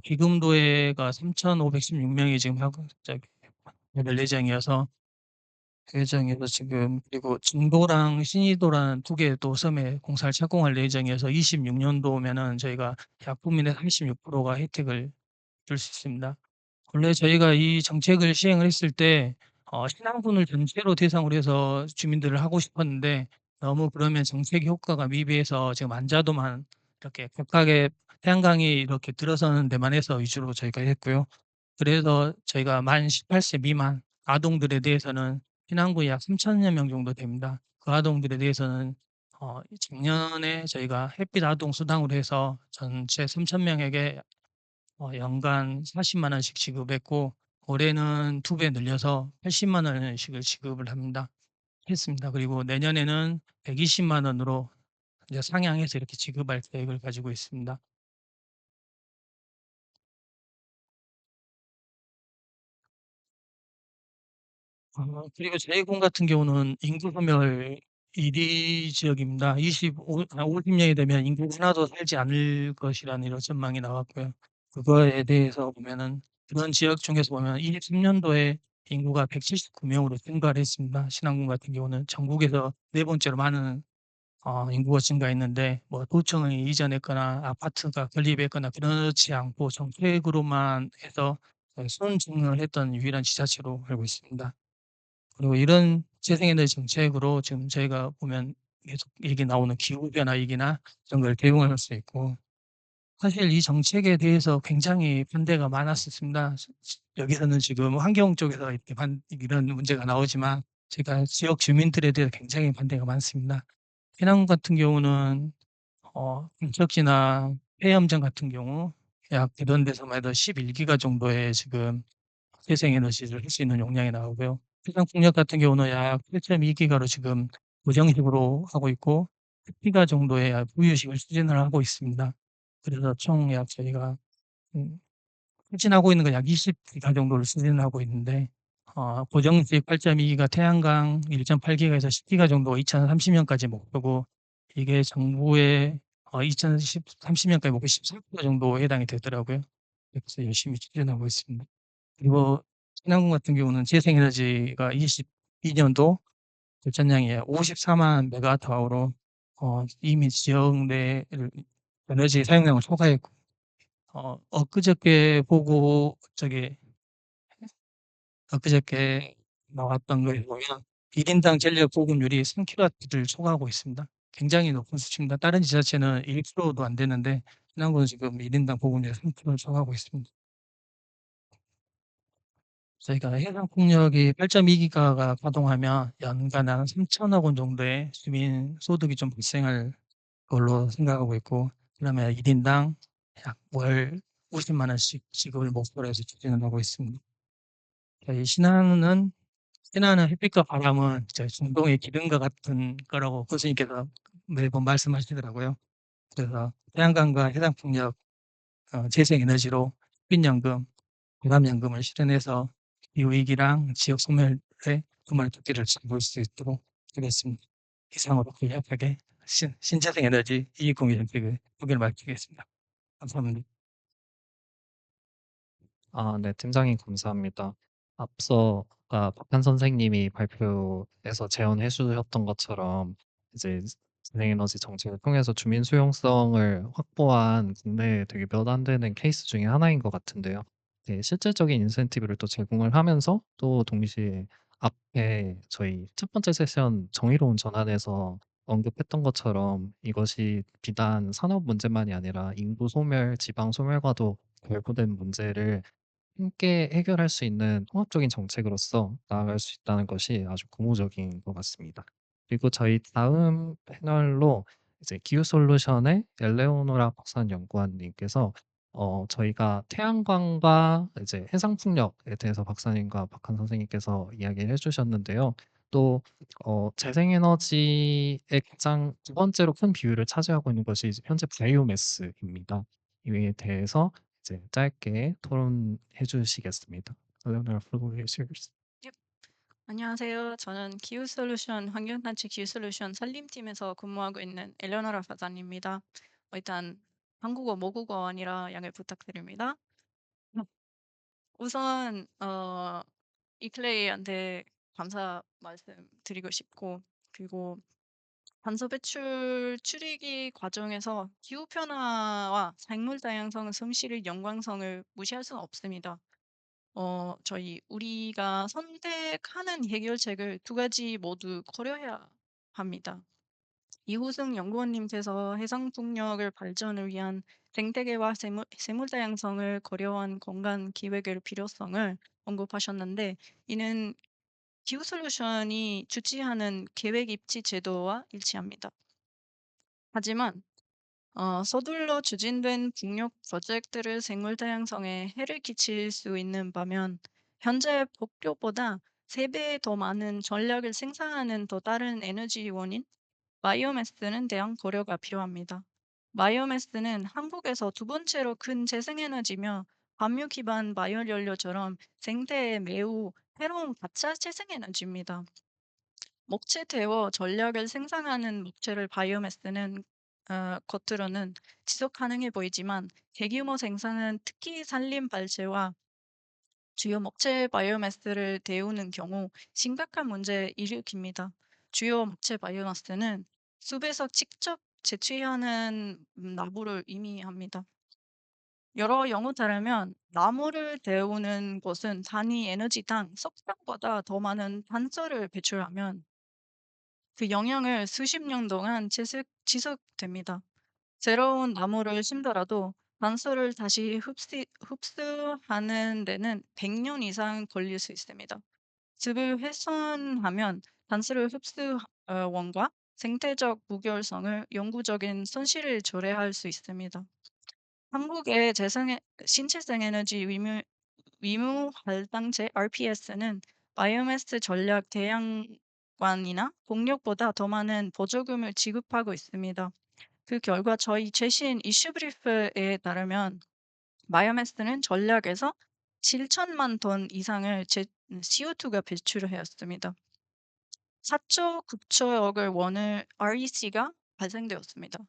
[SPEAKER 5] 기금도회가 3,516 명이 지금 하고 될 예정이어서 지금 그리고 진도랑 신의도라는 2개 또 섬에 공사를 착공할 예정이어서 26년도면은 저희가 약 국민의 36%가 혜택을 줄 수 있습니다. 원래 저희가 이 정책을 시행을 했을 때 신안군을 전체로 대상으로 해서 주민들을 하고 싶었는데 너무 그러면 정책 효과가 미비해서 지금 안자도만 이렇게 각각의 태양광이 이렇게 들어서는 데만 해서 위주로 저희가 했고요. 그래서 저희가 만 18세 미만 아동들에 대해서는 신안군이 약 3,000여 명 정도 됩니다. 그 아동들에 대해서는 작년에 저희가 햇빛 아동 수당으로 해서 전체 3,000 명에게 연간 40만 원씩 지급했고 올해는 2배 늘려서 80만 원씩을 지급을 했습니다. 그리고 내년에는 120만 원으로 이제 상향해서 이렇게 지급할 계획을 가지고 있습니다. 그리고 저희 군 같은 경우는 인구 소멸 1위 지역입니다. 50 년이 되면 인구가 하나도 살지 않을 것이라는 이런 전망이 나왔고요. 그거에 대해서 보면은 그런 지역 중에서 보면 23년도에 인구가 179 명으로 증가를 했습니다. 신안군 같은 경우는 전국에서 4 번째로 많은 인구가 증가했는데 뭐 도청이 이전했거나 아파트가 건립했거나 그렇지 않고 정책으로만 해서 순증을 했던 유일한 지자체로 알고 있습니다. 그리고 이런 재생에너지 정책으로 지금 저희가 보면 계속 얘기 나오는 기후 변화 위기나 이런 걸 대응할 수 있고 사실 이 정책에 대해서 굉장히 반대가 많았었습니다. 여기서는 지금 환경 쪽에서 이렇게 이런 문제가 나오지만 제가 지역 주민들에 대해서 굉장히 반대가 많습니다. 해남 같은 경우는 인척지나 폐염정 같은 경우 약 이런 데서만 해도 11기가 정도의 지금 재생에너지를 할 수 있는 용량이 나오고요. 해상풍력 같은 경우는 약 8.2기가로 지금 고정식으로 하고 있고 10기가 정도의 보유식을 추진을 하고 있습니다. 그래서 총 약 저희가 음 추진하고 있는 건 약 20기가 정도를 추진을 하고 있는데 고정식 8.2기가 태양광 1.8기가에서 10기가 정도가 2030년까지 목표고 이게 정부의 2030년까지 목표 14% 정도에 해당이 되더라고요. 그래서 열심히 추진하고 있습니다. 그리고 신안군 같은 경우는 재생에너지가 22년도 절찬량이 54만 메가와트아워로 이미 지역 내를 에너지 사용량을 초과했고 엊그저께 나왔던 거에 보면 1 인당 전력 보급률이 3kW를 초과하고 있습니다. 굉장히 높은 수치입니다. 다른 지자체는 1%도 안 되는데 신안군은 지금 1 인당 보급률이 3kW를 초과하고 있습니다. 저희가 해상풍력이 8.2기가가 가동하면 연간 한 3천억 원 정도의 주민 소득이 좀 발생할 걸로 생각하고 있고 그다음에 1 인당 약 월 50만 원씩 지급을 목표로 해서 추진을 하고 있습니다. 저희 신안은 햇빛과 바람은 중동의 기름과 같은 거라고 교수님께서 매번 말씀하시더라고요. 그래서 태양광과 해상풍력 재생에너지로 햇빛연금, 바람연금을 실현해서 기후 위기랑 지역 소멸에 정말 두께를 잡을 수 있도록 하겠습니다. 이상으로 간략하게 신재생 에너지 이익공유 정책의 소개를 마치겠습니다. 감사합니다.
[SPEAKER 2] 네. 팀장님 감사합니다. 앞서 박한 선생님이 발표에서 제언해 주셨던 것처럼 이제 재생에너지 정책을 통해서 주민 수용성을 확보한 국내에 되게 몇 안 되는 케이스 중에 하나인 것 같은데요. 네, 실질적인 인센티브를 또 제공을 하면서 또 동시에 앞에 저희 첫 번째 세션 정의로운 전환에서 언급했던 것처럼 이것이 비단 산업 문제만이 아니라 인구 소멸, 지방 소멸과도 결부된 문제를 함께 해결할 수 있는 통합적인 정책으로서 나아갈 수 있다는 것이 아주 고무적인 것 같습니다. 그리고 저희 다음 패널로 이제 기후 솔루션의 엘레오노라 박산 연구원님께서 저희가 태양광과 이제 해상 풍력에 대해서 박사님과 박한 선생님께서 이야기를 해주셨는데요. 또 재생에너지의 가장 두 번째로 큰 비율을 차지하고 있는 것이 이제 현재 바이오매스입니다. 이에 대해서 이제 짧게 토론해 주시겠습니다. Eleanor, floor is yours.
[SPEAKER 6] 안녕하세요. 저는 기후솔루션 환경단체 기후솔루션 산림팀에서 근무하고 있는 엘레오노라 사장입니다. 일단 한국어 모국어원이라 양해 부탁드립니다. 음. 우선 이클레이한테 감사 말씀드리고 싶고, 그리고 탄소 배출 줄이기 과정에서 기후 변화와 생물 다양성 손실의 연관성을 무시할 수는 없습니다. 우리가 선택하는 해결책을 두 가지 모두 고려해야 합니다. 이호승 연구원님께서 해상 풍력을 발전을 위한 생태계와 생물 다양성을 고려한 건강 기획의 필요성을 언급하셨는데, 이는 기후 솔루션이 주치하는 계획 입지 제도와 일치합니다. 하지만 서둘러 추진된 북녘 프로젝트를 생물 다양성에 해를 끼칠 수 있는 반면, 현재 목표보다 3배 더 많은 전력을 생산하는 더 다른 에너지 원인 바이오매스는 대한 고려가 필요합니다. 바이오매스는 한국에서 두 번째로 큰 재생에너지며 함유 기반 바이오연료처럼 생태에 매우 새로운 가짜 재생에너지입니다. 목재 태워 전력을 생산하는 목재를 바이오매스는 겉으로는 지속 가능해 보이지만, 대규모 생산은 특히 산림 발재와 주요 목재 바이오매스를 데우는 경우 심각한 문제를 일으킵니다. 주요 목재 바이오매스는 숲에서 직접 채취하는 나무를 의미합니다. 여러 연구 따르면 나무를 데우는 것은 단위 에너지당 석탄보다 더 많은 탄소를 배출하면 그 영향을 수십 년 동안 지속됩니다. 새로운 나무를 심더라도 단소를 다시 흡수하는 데는 100년 이상 걸릴 수 있습니다. 즙을 훼손하면 단수를 원과 생태적 무결성을 영구적인 손실을 초래할 수 있습니다. 한국의 신재생 에너지 위무 할당제 RPS는 바이오매스 전략 대양관이나 동력보다 더 많은 보조금을 지급하고 있습니다. 그 결과 저희 최신 이슈 브리프에 따르면 바이오매스는 전략에서 7천만 톤 이상을 CO2가 배출을 하였습니다. 4조 9천억을 원을 REC가 발생되었습니다.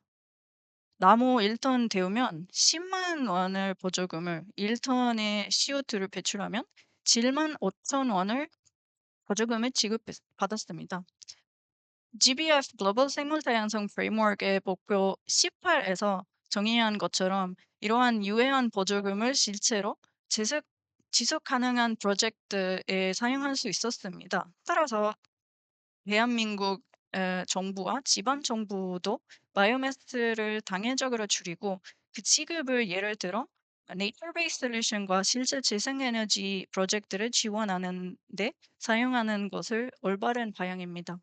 [SPEAKER 6] 나무 1톤 데우면 10만 원을 보조금을, 1톤의 CO2를 배출하면 7만 5천 원을 보조금을 지급받았습니다. GBF 글로벌 생물 다양성 프레임워크의 목표 18에서 정의한 것처럼 이러한 유해한 보조금을 실제로 지속 가능한 프로젝트에 사용할 수 있었습니다. 따라서 대한민국 정부와 지방 정부도 바이오매스를 단계적으로 줄이고, 그 지급을 예를 들어 네이처 베이스 솔루션과 실제 재생에너지 프로젝트를 지원하는 데 사용하는 것을 올바른 방향입니다.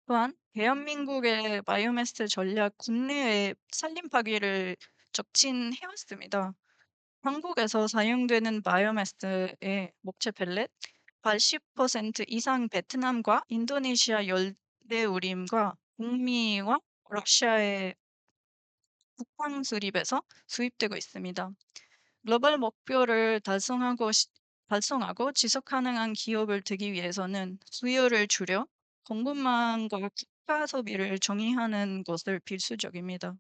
[SPEAKER 6] 또한 대한민국의 바이오매스 전략 국내외 산림 파괴를 촉진해 왔습니다. 한국에서 사용되는 바이오매스의 목재 펠렛 80% 이상 베트남과 인도네시아 열대우림과 북미와 러시아의 국방 수립에서 수입되고 있습니다. 글로벌 목표를 달성하고 지속 가능한 기업을 되기 위해서는 수요를 줄여 공급망과 국가 소비를 정의하는 것을 필수적입니다.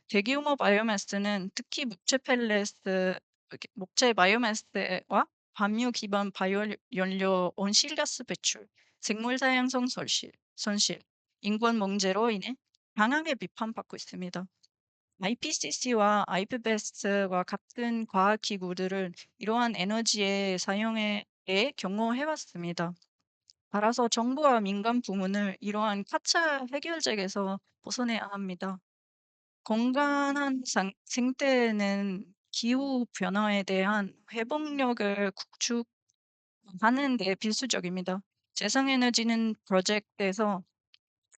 [SPEAKER 6] 대규모 바이오매스는 특히 목재 바이오매스와 함유 기반 바이오연료 온실가스 배출, 생물 다양성 손실, 인권 문제로 인해 강하게 비판받고 있습니다. IPCC와 IPBES와 같은 과학 기구들은 이러한 에너지의 사용에 대해 경고해왔습니다. 따라서 정부와 민간 부문을 이러한 가짜 해결책에서 벗어내야 합니다. 건강한 생태는 기후 변화에 대한 회복력을 구축하는 데 필수적입니다. 재생에너지는 프로젝트에서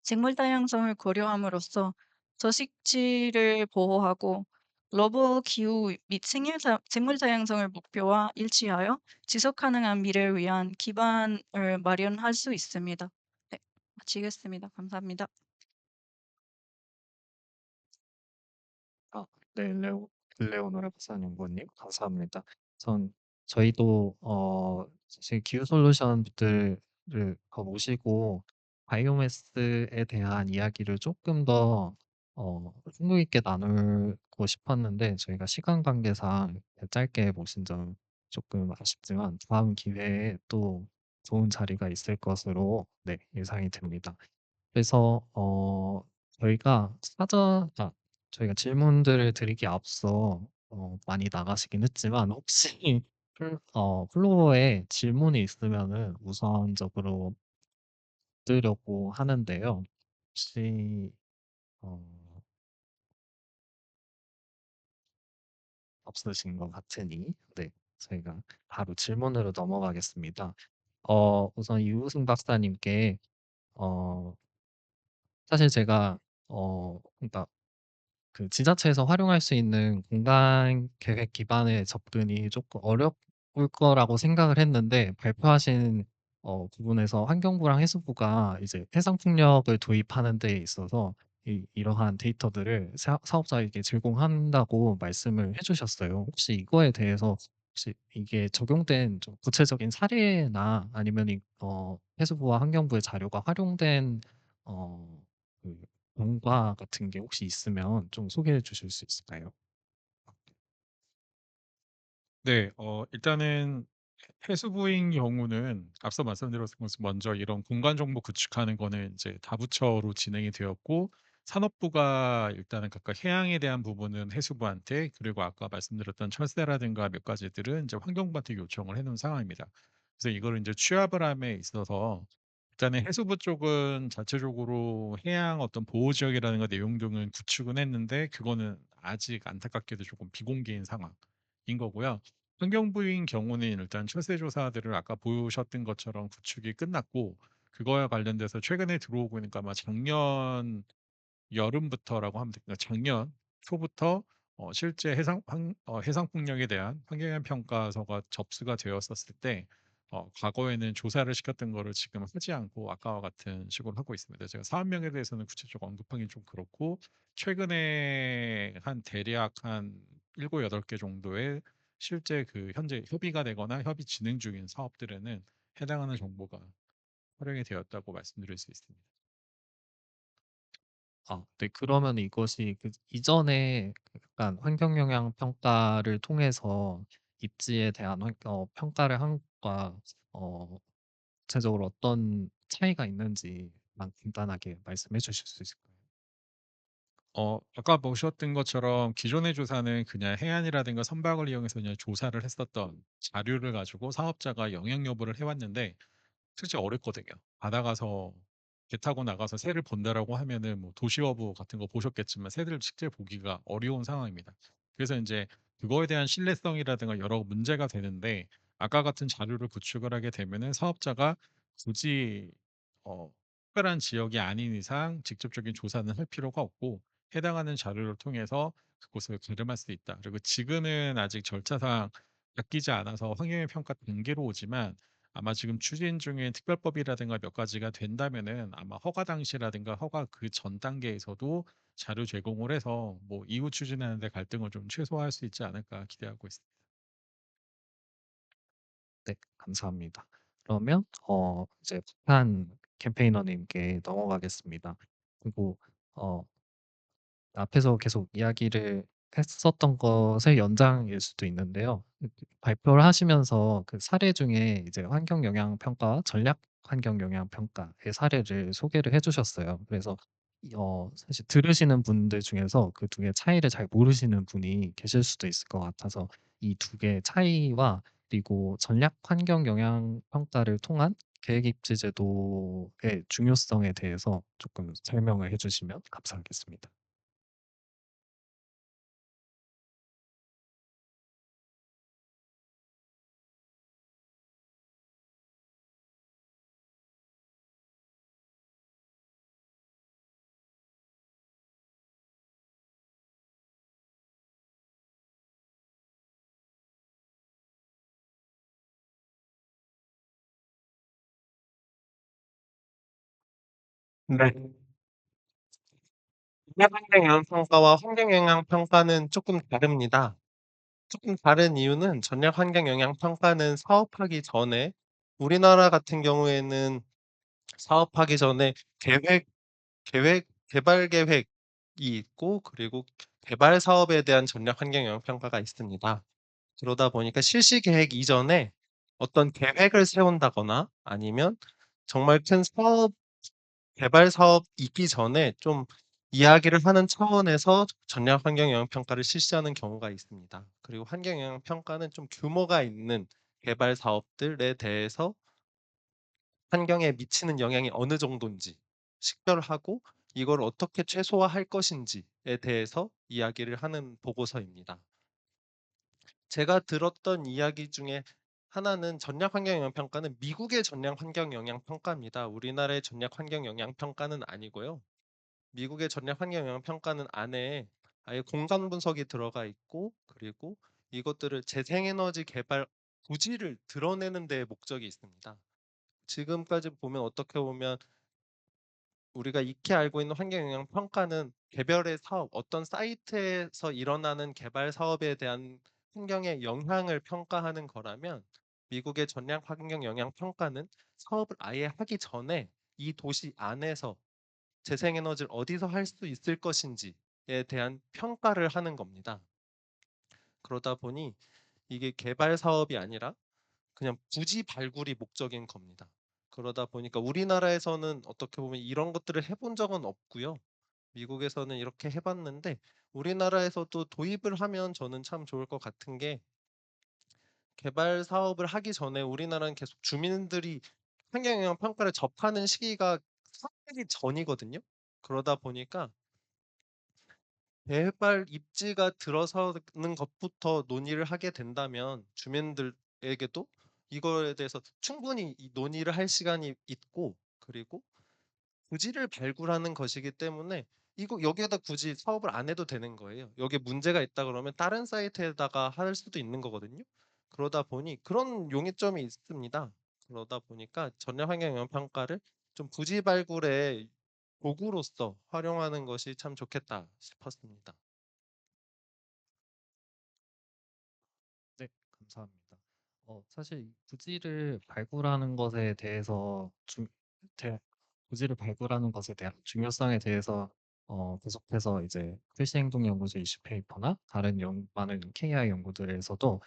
[SPEAKER 6] 생물 다양성을 고려함으로써 서식지를 보호하고 글로벌 기후 및 생물 다양성을 목표와 일치하여 지속 가능한 미래를 위한 기반을 마련할 수 있습니다. 네, 마치겠습니다. 감사합니다.
[SPEAKER 2] 네, 레오노라 박사연구원님 감사합니다. 저희도 사실 기후 솔루션들 더 모시고 바이오매스에 대한 이야기를 조금 더深度있게 나누고 싶었는데 저희가 시간 관계상 짧게 모신 점 조금 아쉽지만 다음 기회에 또 좋은 자리가 있을 것으로 네 예상이 됩니다. 그래서 저희가 저희가 질문들을 드리기에 앞서 많이 나가시긴 했지만 혹시 플로어에 질문이 있으면은 우선적으로 받으려고 하는데요. 혹시 어 없으신 것 같으니 네 저희가 바로 질문으로 넘어가겠습니다. 우선 이우승 박사님께 어 사실 제가 그러니까 그 지자체에서 활용할 수 있는 공간 계획 기반의 접근이 조금 어려울 거라고 생각을 했는데 발표하신 부분에서 환경부랑 해수부가 이제 해상 풍력을 도입하는 데 있어서 이러한 데이터들을 사업자에게 제공한다고 말씀을 해 주셨어요. 혹시 이거에 대해서 혹시 이게 적용된 좀 구체적인 사례나 아니면 해수부와 환경부의 자료가 활용된 어 그 경과 같은 게 혹시 있으면 좀 소개해 주실 수 있을까요?
[SPEAKER 3] 네. 일단은 해수부인 경우는 앞서 말씀드렸던 것처럼 먼저 이런 공간 정보 구축하는 거는 이제 다부처로 진행이 되었고 산업부가 일단은 각각 해양에 대한 부분은 해수부한테 그리고 아까 말씀드렸던 철새라든가 몇 가지들은 이제 환경부한테 요청을 해 놓은 상황입니다. 그래서 이거를 이제 취합을 함에 있어서 일단은 해수부 쪽은 자체적으로 해양 어떤 보호 지역이라든가 내용 등은 구축은 했는데 그거는 아직 안타깝게도 조금 비공개인 상황인 거고요. 환경부인 경우는 일단 철새 조사들을 아까 보셨던 것처럼 구축이 끝났고 그거와 관련돼서 최근에 들어오고 있는 거 아마 작년 여름부터라고 하면 됩니다. 작년 초부터 실제 해상 풍력에 대한 환경영 평가서가 접수가 되었었을 때 과거에는 조사를 시켰던 거를 지금 하지 않고 아까와 같은 식으로 하고 있습니다. 제가 사업명에 대해서는 구체적으로 언급하기는 좀 그렇고 최근에 한 대략 한 7, 8개 정도의 실제 그 현재 협의가 되거나 협의 진행 중인 사업들에는 해당하는 정보가 활용이 되었다고 말씀드릴 수 있습니다.
[SPEAKER 2] 네. 그러면 이것이 그 이전에 그 약간 환경 영향 평가를 통해서 입지에 대한 평가를 한 것과 구체적으로 어떤 차이가 있는지만 간단하게 말씀해 주실 수 있을까요?
[SPEAKER 3] 아까 보셨던 것처럼 기존의 조사는 그냥 해안이라든가 선박을 이용해서 그냥 조사를 했었던 자료를 가지고 사업자가 영향 여부를 해왔는데 실제 어렵거든요. 바다 가서 배 타고 나가서 새를 본다라고 하면은 뭐 도시어부 같은 거 보셨겠지만 새들을 실제 보기가 어려운 상황입니다. 그래서 이제 그거에 대한 신뢰성이라든가 여러 문제가 되는데 아까 같은 자료를 구축을 하게 되면은 사업자가 굳이 특별한 지역이 아닌 이상 직접적인 조사는 할 필요가 없고 해당하는 자료를 통해서 그곳을 가름할 수 있다. 그리고 지금은 아직 절차상 바뀌지 않아서 환경의 평가 단계로 오지만 아마 지금 추진 중인 특별법이라든가 몇 가지가 된다면은 아마 허가 당시라든가 허가 그 전 단계에서도 자료 제공을 해서 뭐 이후 추진하는 데 갈등을 좀 최소화할 수 있지 않을까 기대하고 있습니다.
[SPEAKER 2] 네. 감사합니다. 그러면 이제 북한 캠페이너님께 넘어가겠습니다. 그리고 어 앞에서 계속 이야기를 했었던 것의 연장일 수도 있는데요. 발표를 하시면서 그 사례 중에 이제 환경 영향 평가와 전략 환경 영향 평가의 사례를 소개를 해 주셨어요. 그래서 사실 들으시는 분들 중에서 그 두 개의 차이를 잘 모르시는 분이 계실 수도 있을 것 같아서 이 두 개의 차이와 그리고 전략 환경 영향 평가를 통한 계획 입지 제도의 중요성에 대해서 조금 설명을 해 주시면 감사하겠습니다.
[SPEAKER 4] 네. 환경 영향 평가와 환경 영향 평가는 조금 다릅니다. 조금 다른 이유는 전략 환경 영향 평가는 사업하기 전에 우리나라 같은 경우에는 사업하기 전에 개발 계획이 있고 그리고 개발 사업에 대한 전략 환경 영향 평가가 있습니다. 그러다 보니까 실시 계획 이전에 어떤 계획을 세운다거나 아니면 정말 큰 개발 사업이 있기 전에 좀 이야기를 하는 차원에서 전략 환경 영향 평가를 실시하는 경우가 있습니다. 그리고 환경 영향 평가는 좀 규모가 있는 개발 사업들에 대해서 환경에 미치는 영향이 어느 정도인지 식별하고 이걸 어떻게 최소화할 것인지에 대해서 이야기를 하는 보고서입니다. 제가 들었던 이야기 중에 하나는 전략 환경 영향 평가는 미국의 전략 환경 영향 평가입니다. 우리나라의 전략 환경 영향 평가는 아니고요. 미국의 전략 환경 영향 평가는 안에 아예 공간 분석이 들어가 있고 그리고 이것들을 재생에너지 개발 부지를 드러내는 데 목적이 있습니다. 지금까지 보면 어떻게 보면 우리가 익히 알고 있는 환경 영향 평가는 개별의 사업, 어떤 사이트에서 일어나는 개발 사업에 대한 환경의 영향을 평가하는 거라면 미국의 전략 환경 영향 평가는 사업을 아예 하기 전에 이 도시 안에서 재생에너지를 어디서 할 수 있을 것인지에 대한 평가를 하는 겁니다. 그러다 보니 이게 개발 사업이 아니라 그냥 부지 발굴이 목적인 겁니다. 그러다 보니까 우리나라에서는 어떻게 보면 이런 것들을 해본 적은 없고요. 미국에서는 이렇게 해봤는데 우리나라에서도 도입을 하면 저는 참 좋을 것 같은 게 개발 사업을 하기 전에 우리나라는 계속 주민들이 환경영향 평가를 접하는 시기가 사기 전이거든요. 그러다 보니까 개발 입지가 들어서는 것부터 논의를 하게 된다면 주민들에게도 이거에 대해서 충분히 이 논의를 할 시간이 있고 그리고 부지를 발굴하는 것이기 때문에 이거 여기에다 굳이 사업을 안 해도 되는 거예요. 여기에 문제가 있다 그러면 다른 사이트에다가 할 수도 있는 거거든요. 그러다 보니 그런 용이점이 있습니다. 그러다 보니까 전략 환경 영향 평가를 좀 부지 발굴의 도구로서 활용하는 것이 참 좋겠다 싶었습니다.
[SPEAKER 2] 네, 감사합니다. 사실 이 부지를 발굴하는 것에 대해서 부지를 발굴하는 것에 대한 중요성에 대해서 계속해서 이제 필시행동연구소 이슈 페이퍼나 다른 많은 KI 연구들에서도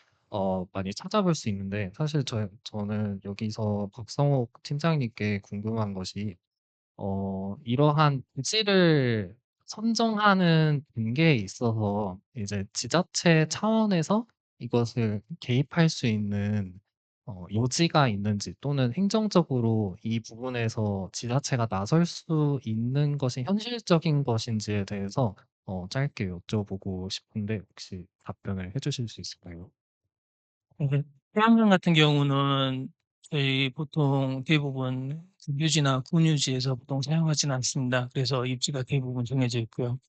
[SPEAKER 2] 많이 찾아볼 수 있는데 사실 저는 여기서 박성욱 팀장님께 궁금한 것이 이러한 부지를 선정하는 단계에 있어서 이제 지자체 차원에서 이것을 개입할 수 있는 요지가 있는지 또는 행정적으로 이 부분에서 지자체가 나설 수 있는 것이 현실적인 것인지에 대해서 짧게 여쭤보고 싶은데 혹시 답변을 해 주실 수 있을까요?
[SPEAKER 5] 이게 태양광 같은 경우는 저희 보통 대부분 국유지나 군유지에서 보통 사용하지는 않습니다. 그래서 입지가 대부분 정해져 있고요.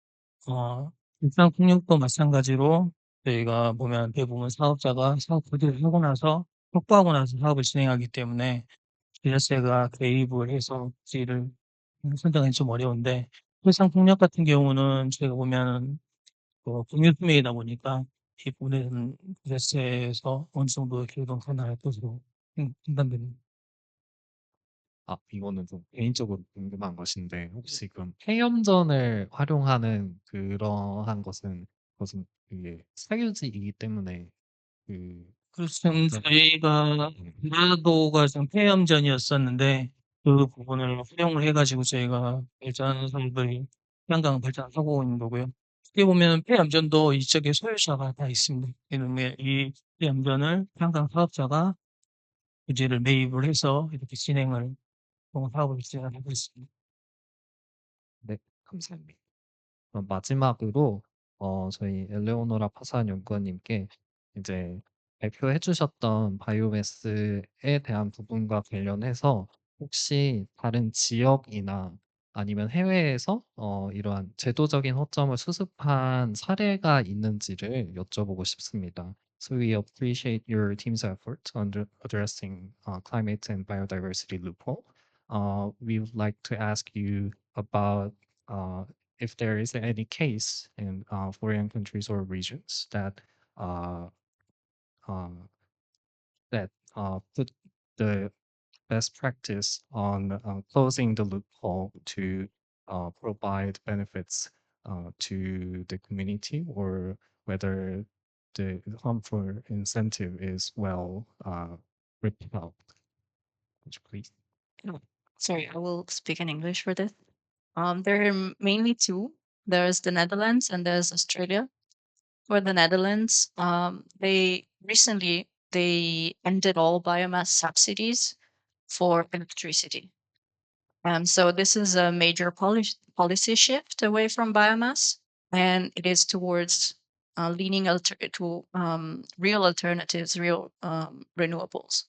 [SPEAKER 5] 일산 풍력도 마찬가지로 저희가 보면 대부분 사업자가 사업 부지를 하고 나서 확보하고 나서 사업을 진행하기 때문에 지자체가 개입을 해서 부지를 선정하기 좀 어려운데 일산 풍력 같은 경우는 저희가 보면은 공유 투명이다 보니까 이 부분에서는 지자체에서 어느 정도 개입은 가능할 것으로 판단됩니다.
[SPEAKER 2] 이거는 좀 개인적으로 궁금한 것인데 혹시 그럼 폐염전을 활용하는 그러한 것은 그게 사유지이기 때문에 그
[SPEAKER 5] 그래서 지금
[SPEAKER 2] 어떤
[SPEAKER 5] 저희가
[SPEAKER 2] 네.
[SPEAKER 5] 전라도가 좀 폐염전이었었는데 그 부분을 활용을 해 가지고 저희가 발전 사업을 태양광 발전하고 있는 거고요. 어떻게 보면 폐염전도 이쪽에 소유자가 다 있습니다. 그다음에 이 폐염전을 태양광 사업자가 부지를 매입을 해서 이렇게 진행을 사업을 진행하고 있습니다.
[SPEAKER 2] 네, 감사합니다. 그럼 마지막으로 저희 엘레오노라 파산 연구원님께 이제 발표해 주셨던 바이오매스에 대한 부분과 관련해서 혹시 다른 지역이나 아니면 해외에서 이러한 제도적인 허점을 수습한 사례가 있는지를 여쭤보고 싶습니다. So we appreciate your team's effort under addressing climate and biodiversity loophole. We would like to ask you about if there is any case in foreign countries or regions uh, uh, that put the best practice on closing the loophole to provide benefits to the community, or whether the harmful incentive is well ripped out. Would you please?
[SPEAKER 6] Oh, sorry, I will speak in English for this. There are mainly two. There's the Netherlands and there's Australia. For the Netherlands, they recently they ended all biomass subsidies for electricity. So this is a major policy shift away from biomass, and it is towards leaning to real alternatives, real renewables.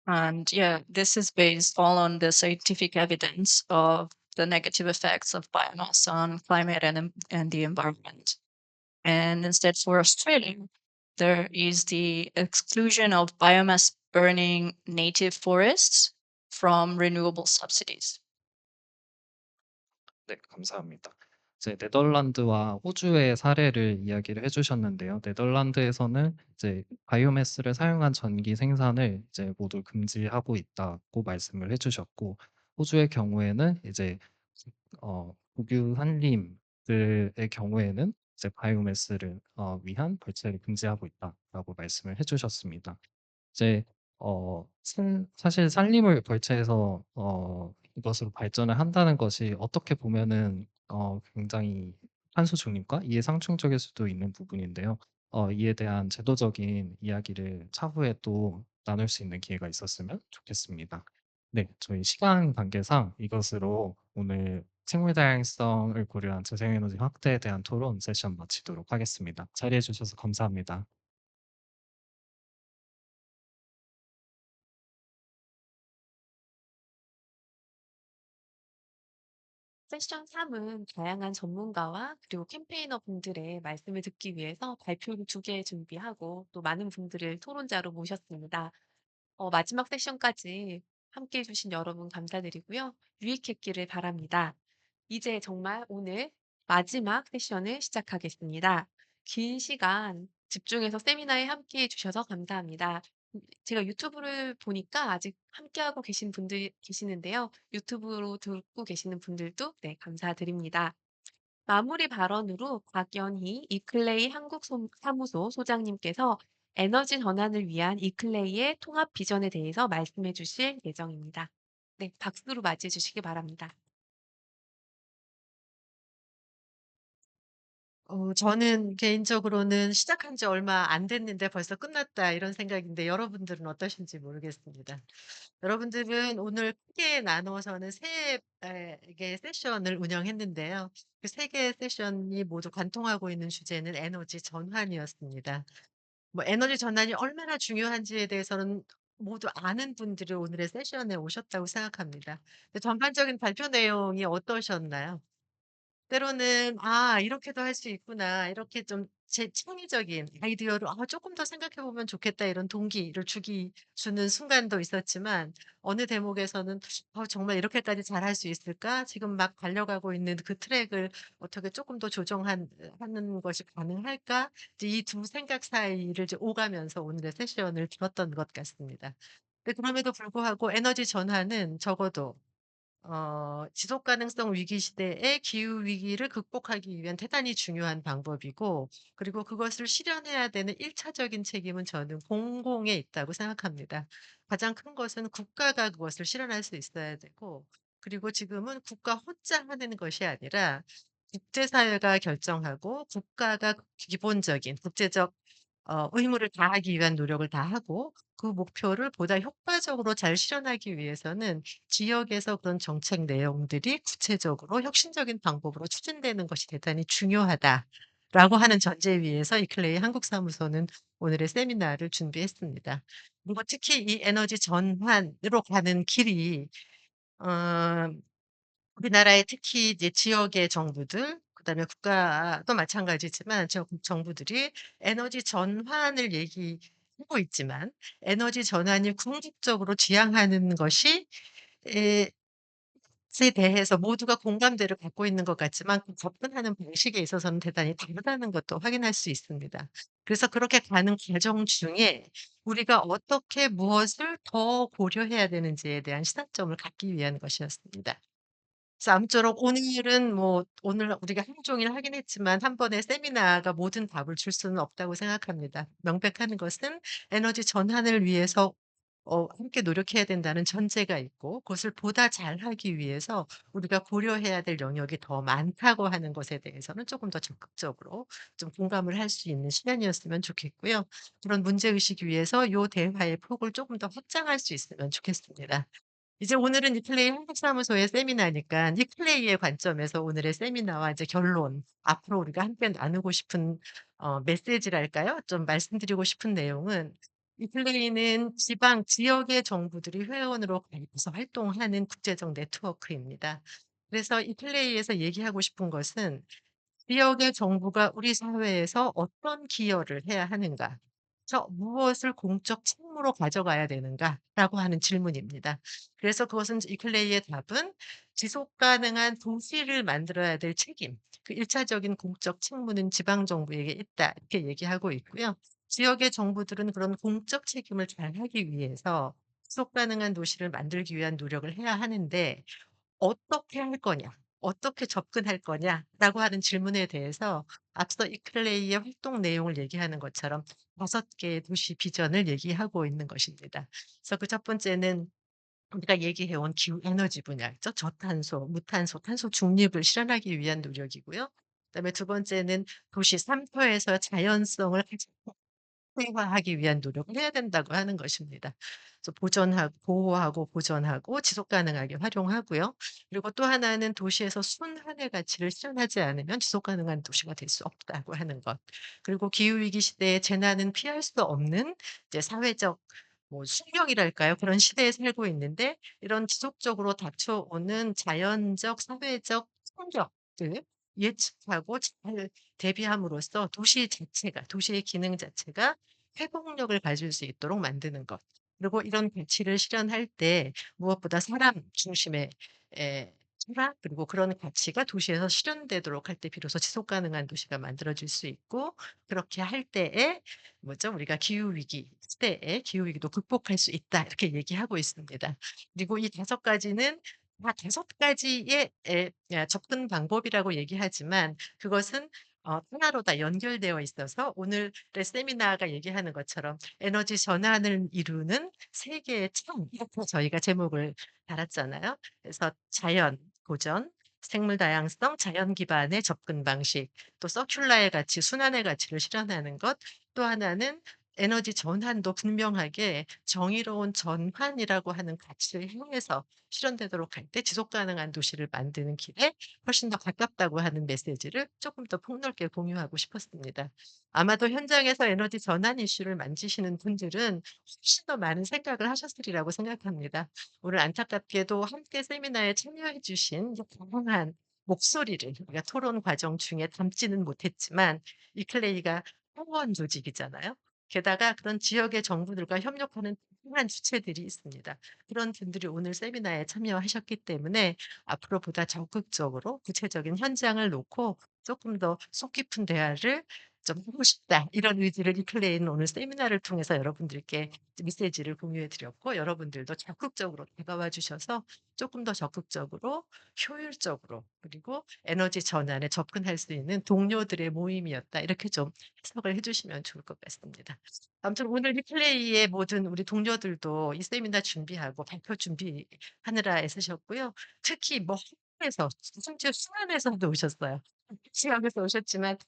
[SPEAKER 6] And yeah, this is based all on the scientific evidence of the negative effects of biomass on climate and the environment. And instead, for Australia, there is the exclusion of biomass burning native forests from renewable subsidies.
[SPEAKER 2] 네, 감사합니다. 이제 네덜란드와 호주의 사례를 이야기를 해주셨는데요. 네덜란드에서는 이제 바이오매스를 사용한 전기 생산을 이제 모두 금지하고 있다고 말씀을 해주셨고, 호주의 경우에는 이제 국유 산림들의 경우에는 이제 바이오매스를 위한 벌채를 금지하고 있다라고 말씀을 해주셨습니다. 이제 사실 산림을 벌채해서 이것으로 발전을 한다는 것이 어떻게 보면은 굉장히 탄소 중립과 이해상충적일 수도 있는 부분인데요. 이에 대한 제도적인 이야기를 차후에 또 나눌 수 있는 기회가 있었으면 좋겠습니다. 네, 저희 시간 관계상 이것으로 오늘 생물 다양성을 고려한 재생에너지 확대에 대한 토론 세션 마치도록 하겠습니다. 자리해 주셔서 감사합니다.
[SPEAKER 1] 세션 3은 다양한 전문가와 그리고 캠페이너 분들의 말씀을 듣기 위해서 발표를 2개 준비하고 또 많은 분들을 토론자로 모셨습니다. 마지막 세션까지 함께 해주신 여러분 감사드리고요. 유익했기를 바랍니다. 이제 정말 오늘 마지막 세션을 시작하겠습니다. 긴 시간 집중해서 세미나에 함께 해주셔서 감사합니다. 제가 유튜브를 보니까 아직 함께하고 계신 분들 계시는데요. 유튜브로 듣고 계시는 분들도 네, 감사드립니다. 마무리 발언으로 곽연희 이클레이 한국사무소 소장님께서 에너지 전환을 위한 이클레이의 통합 비전에 대해서 말씀해 주실 예정입니다. 네, 박수로 맞이해 주시기 바랍니다.
[SPEAKER 7] 저는 개인적으로는 시작한 지 얼마 안 됐는데 벌써 끝났다 이런 생각인데 여러분들은 어떠신지 모르겠습니다. 여러분들은 오늘 크게 나누어서는 3개의 세션을 운영했는데요. 그 3개의 세션이 모두 관통하고 있는 주제는 에너지 전환이었습니다. 뭐 에너지 전환이 얼마나 중요한지에 대해서는 모두 아는 분들이 오늘의 세션에 오셨다고 생각합니다. 근데 전반적인 발표 내용이 어떠셨나요? 때로는 '아 이렇게도 할 수 있구나.' 이렇게 좀 제 창의적인 아이디어로 '아 쪼끔 더 생각해 보면 좋겠다.' 이런 동기를 주는 순간도 있었지만 어느 대목에서는 '정말 이렇게까지 잘할 수 있을까? 지금 막 달려가고 있는 그 트랙을 어떻게 쪼끔 더 하는 것이 가능할까?' 이제 이 두 생각 사이를 이제 오가면서 오늘의 세션을 들었던 것 같습니다. 근데 그럼에도 불구하고 에너지 전환은 적어도 지속 가능성 위기 시대의 기후 위기를 극복하기 위한 대단히 중요한 방법이고, 그리고 그것을 실현해야 되는 1차적인 책임은 저는 공공에 있다고 생각합니다. 가장 큰 것은 국가가 그것을 실현할 수 있어야 되고, 그리고 지금은 국가 혼자 하는 것이 아니라 국제사회가 결정하고 국가가 기본적인 국제적 의무를 다하기 위한 노력을 다하고, 그 목표를 보다 효과적으로 잘 실현하기 위해서는 지역에서 그런 정책 내용들이 구체적으로 혁신적인 방법으로 추진되는 것이 대단히 중요하다라고 하는 전제 위에서 이클레이 한국사무소는 오늘의 세미나를 준비했습니다. 그리고 특히 이 에너지 전환으로 가는 길이 어 우리나라의 특히 이제 지역의 정부들, 그다음에 국가도 마찬가지지만 정부들이 에너지 전환을 얘기하고 있지만, 에너지 전환이 궁극적으로 지향하는 것이 에 것에 대해서 모두가 공감대를 갖고 있는 것 같지만 그 접근하는 방식에 있어서는 대단히 다르다는 것도 확인할 수 있습니다. 그래서 그렇게 가는 과정 중에 우리가 어떻게 무엇을 더 고려해야 되는지에 대한 시사점을 갖기 위한 것이었습니다. 그래서 아무쪼록 오늘은 오늘 우리가 하루 종일 하긴 했지만 한 번의 세미나가 모든 답을 줄 수는 없다고 생각합니다. 명백한 것은 에너지 전환을 위해서 함께 노력해야 된다는 전제가 있고 그것을 보다 잘하기 위해서 우리가 고려해야 될 영역이 더 많다고 하는 것에 대해서는 조금 더 적극적으로 좀 공감을 할 수 있는 시간이었으면 좋겠고요. 그런 문제의식 위해서 요 대화의 폭을 조금 더 확장할 수 있으면 좋겠습니다. 이제 오늘은 이클레이 한국사무소의 세미나니까 이클레이의 관점에서 오늘의 세미나와 이제 결론, 앞으로 우리가 함께 나누고 싶은 메시지랄까요? 좀 말씀드리고 싶은 내용은 이클레이는 지방 지역의 정부들이 회원으로 가입해서 활동하는 국제적 네트워크입니다. 그래서 이클레이에서 얘기하고 싶은 것은 지역의 정부가 우리 사회에서 어떤 기여를 해야 하는가? 무엇을 공적 책무로 가져가야 되는가라고 하는 질문입니다. 그래서 그것은 이클레이의 답은 지속 가능한 도시를 만들어야 될 책임, 그 1차적인 공적 책무는 지방 정부에게 있다. 이렇게 얘기하고 있고요. 지역의 정부들은 그런 공적 책임을 잘 하기 위해서 지속 가능한 도시를 만들기 위한 노력을 해야 하는데 어떻게 할 거냐, 어떻게 접근할 거냐라고 하는 질문에 대해서 앞서 이클레이의 활동 내용을 얘기하는 것처럼 5개의 도시 비전을 얘기하고 있는 것입니다. 그래서 그 첫 번째는 우리가 얘기해 온 기후 에너지 분야죠. 저탄소, 무탄소, 탄소 중립을 실현하기 위한 노력이고요. 그다음에 두 번째는 도시 3터에서 자연성을 가장 활화하기 위한 노력을 해야 된다고 하는 것입니다. 그래서 보호하고 보존하고 지속 가능하게 활용하고요. 그리고 또 하나는 도시에서 순환의 가치를 실현하지 않으면 지속 가능한 도시가 될 수 없다고 하는 것. 그리고 기후 위기 시대에 재난은 피할 수 없는 이제 사회적 숙명이랄까요? 그런 시대에 살고 있는데 이런 지속적으로 닥쳐오는 자연적, 사회적 충격들 예측하고 잘 대비함으로써 도시 자체가 도시의 기능 자체가 회복력을 가질 수 있도록 만드는 것. 그리고 이런 가치를 실현할 때 무엇보다 사람 중심의 철학 그리고 그런 가치가 도시에서 실현되도록 할 때 비로소 지속 가능한 도시가 만들어질 수 있고 그렇게 할 때에 우리가 기후 위기 시대에 기후 위기도 극복할 수 있다. 이렇게 얘기하고 있습니다. 그리고 이 5가지는 다 5가지의 접근 방법이라고 얘기하지만 그것은 하나로 다 연결되어 있어서 오늘의 세미나가 얘기하는 것처럼 에너지 전환을 이루는 세 개의 창 이렇게 저희가 제목을 달았잖아요. 그래서 자연, 보전, 생물 다양성, 자연 기반의 접근 방식, 또 서큘라의 가치, 순환의 가치를 실현하는 것, 또 하나는 에너지 전환도 분명하게 정의로운 전환이라고 하는 가치를 향해서 실현되도록 할 때 지속 가능한 도시를 만드는 길에 훨씬 더 가깝다고 하는 메시지를 조금 더 폭넓게 공유하고 싶었습니다. 아마도 현장에서 에너지 전환 이슈를 만지시는 분들은 훨씬 더 많은 생각을 하셨으리라고 생각합니다. 오늘 안타깝게도 함께 세미나에 참여해 주신 다양한 목소리를 우리가 토론 과정 중에 담지는 못했지만 이클레이가 회원 조직이잖아요. 게다가 그런 지역의 정부들과 협력하는 다양한 주체들이 있습니다. 그런 분들이 오늘 세미나에 참여하셨기 때문에 앞으로 보다 적극적으로 구체적인 현장을 놓고 조금 더 속 깊은 대화를 좀 하고 싶다. 이런 의지를 이클레이는 오늘 세미나를 통해서 여러분들께 메시지를 공유해 드렸고 여러분들도 적극적으로 다가와 주셔서 조금 더 적극적으로 효율적으로 그리고 에너지 전환에 접근할 수 있는 동료들의 모임이었다. 이렇게 좀 해석을 해 주시면 좋을 것 같습니다. 아무튼 오늘 리플레이의 모든 우리 동료들도 이 세미나 준비하고 발표 준비하느라 애쓰셨고요. 특히 한국에서 심지어 신안에서도 오셨어요. 지역에서 오셨지만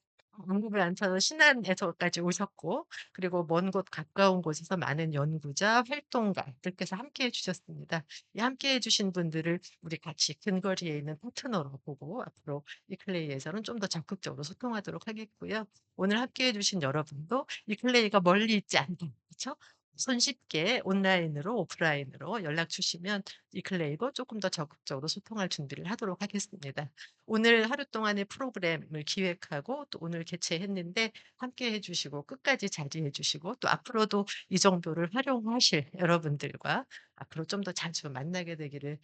[SPEAKER 7] 안국을 안 쳐서 신안에서까지 오셨고 그리고 먼 곳 가까운 곳에서 많은 연구자, 활동가들께서 함께해 주셨습니다. 이 함께해 주신 분들을 우리 같이 근거리에 있는 파트너로 보고 앞으로 이클레이에서는 좀 더 적극적으로 소통하도록 하겠고요. 오늘 함께해 주신 여러분도 이클레이가 멀리 있지 않다. 그쵸? 손쉽게 온라인으로 오프라인으로 연락 주시면 이클레이도 조금 더 적극적으로 소통할 준비를 하도록 하겠습니다. 오늘 하루 동안의 프로그램을 기획하고 또 오늘 개최했는데 함께해 주시고 끝까지 자리해 주시고 또 앞으로도 이 정보를 활용하실 여러분들과 앞으로 좀 더 자주 만나게 되기를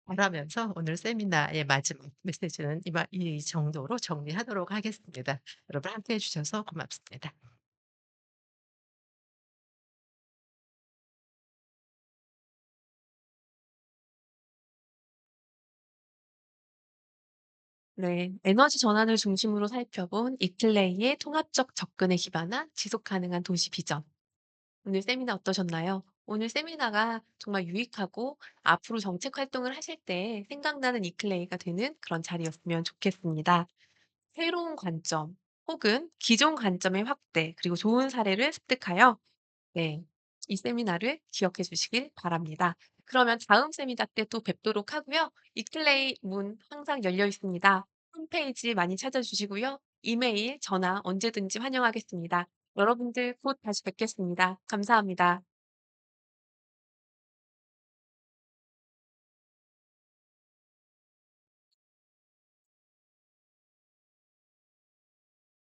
[SPEAKER 7] 바라면서 오늘 세미나의 마지막 메시지는 이 정도로 정리하도록 하겠습니다. 여러분 함께 해 주셔서 고맙습니다.
[SPEAKER 1] 네, 에너지 전환을 중심으로 살펴본 이클레이의 통합적 접근에 기반한 지속 가능한 도시 비전. 오늘 세미나 어떠셨나요? 오늘 세미나가 정말 유익하고 앞으로 정책 활동을 하실 때 생각나는 이클레이가 되는 그런 자리였으면 좋겠습니다. 새로운 관점 혹은 기존 관점의 확대 그리고 좋은 사례를 습득하여 네, 이 세미나를 기억해 주시길 바랍니다. 그러면 다음 세미나 때 또 뵙도록 하고요. 이클레이 문 항상 열려 있습니다. 홈페이지 많이 찾아주시고요. 이메일, 전화 언제든지 환영하겠습니다. 여러분들 곧 다시 뵙겠습니다. 감사합니다.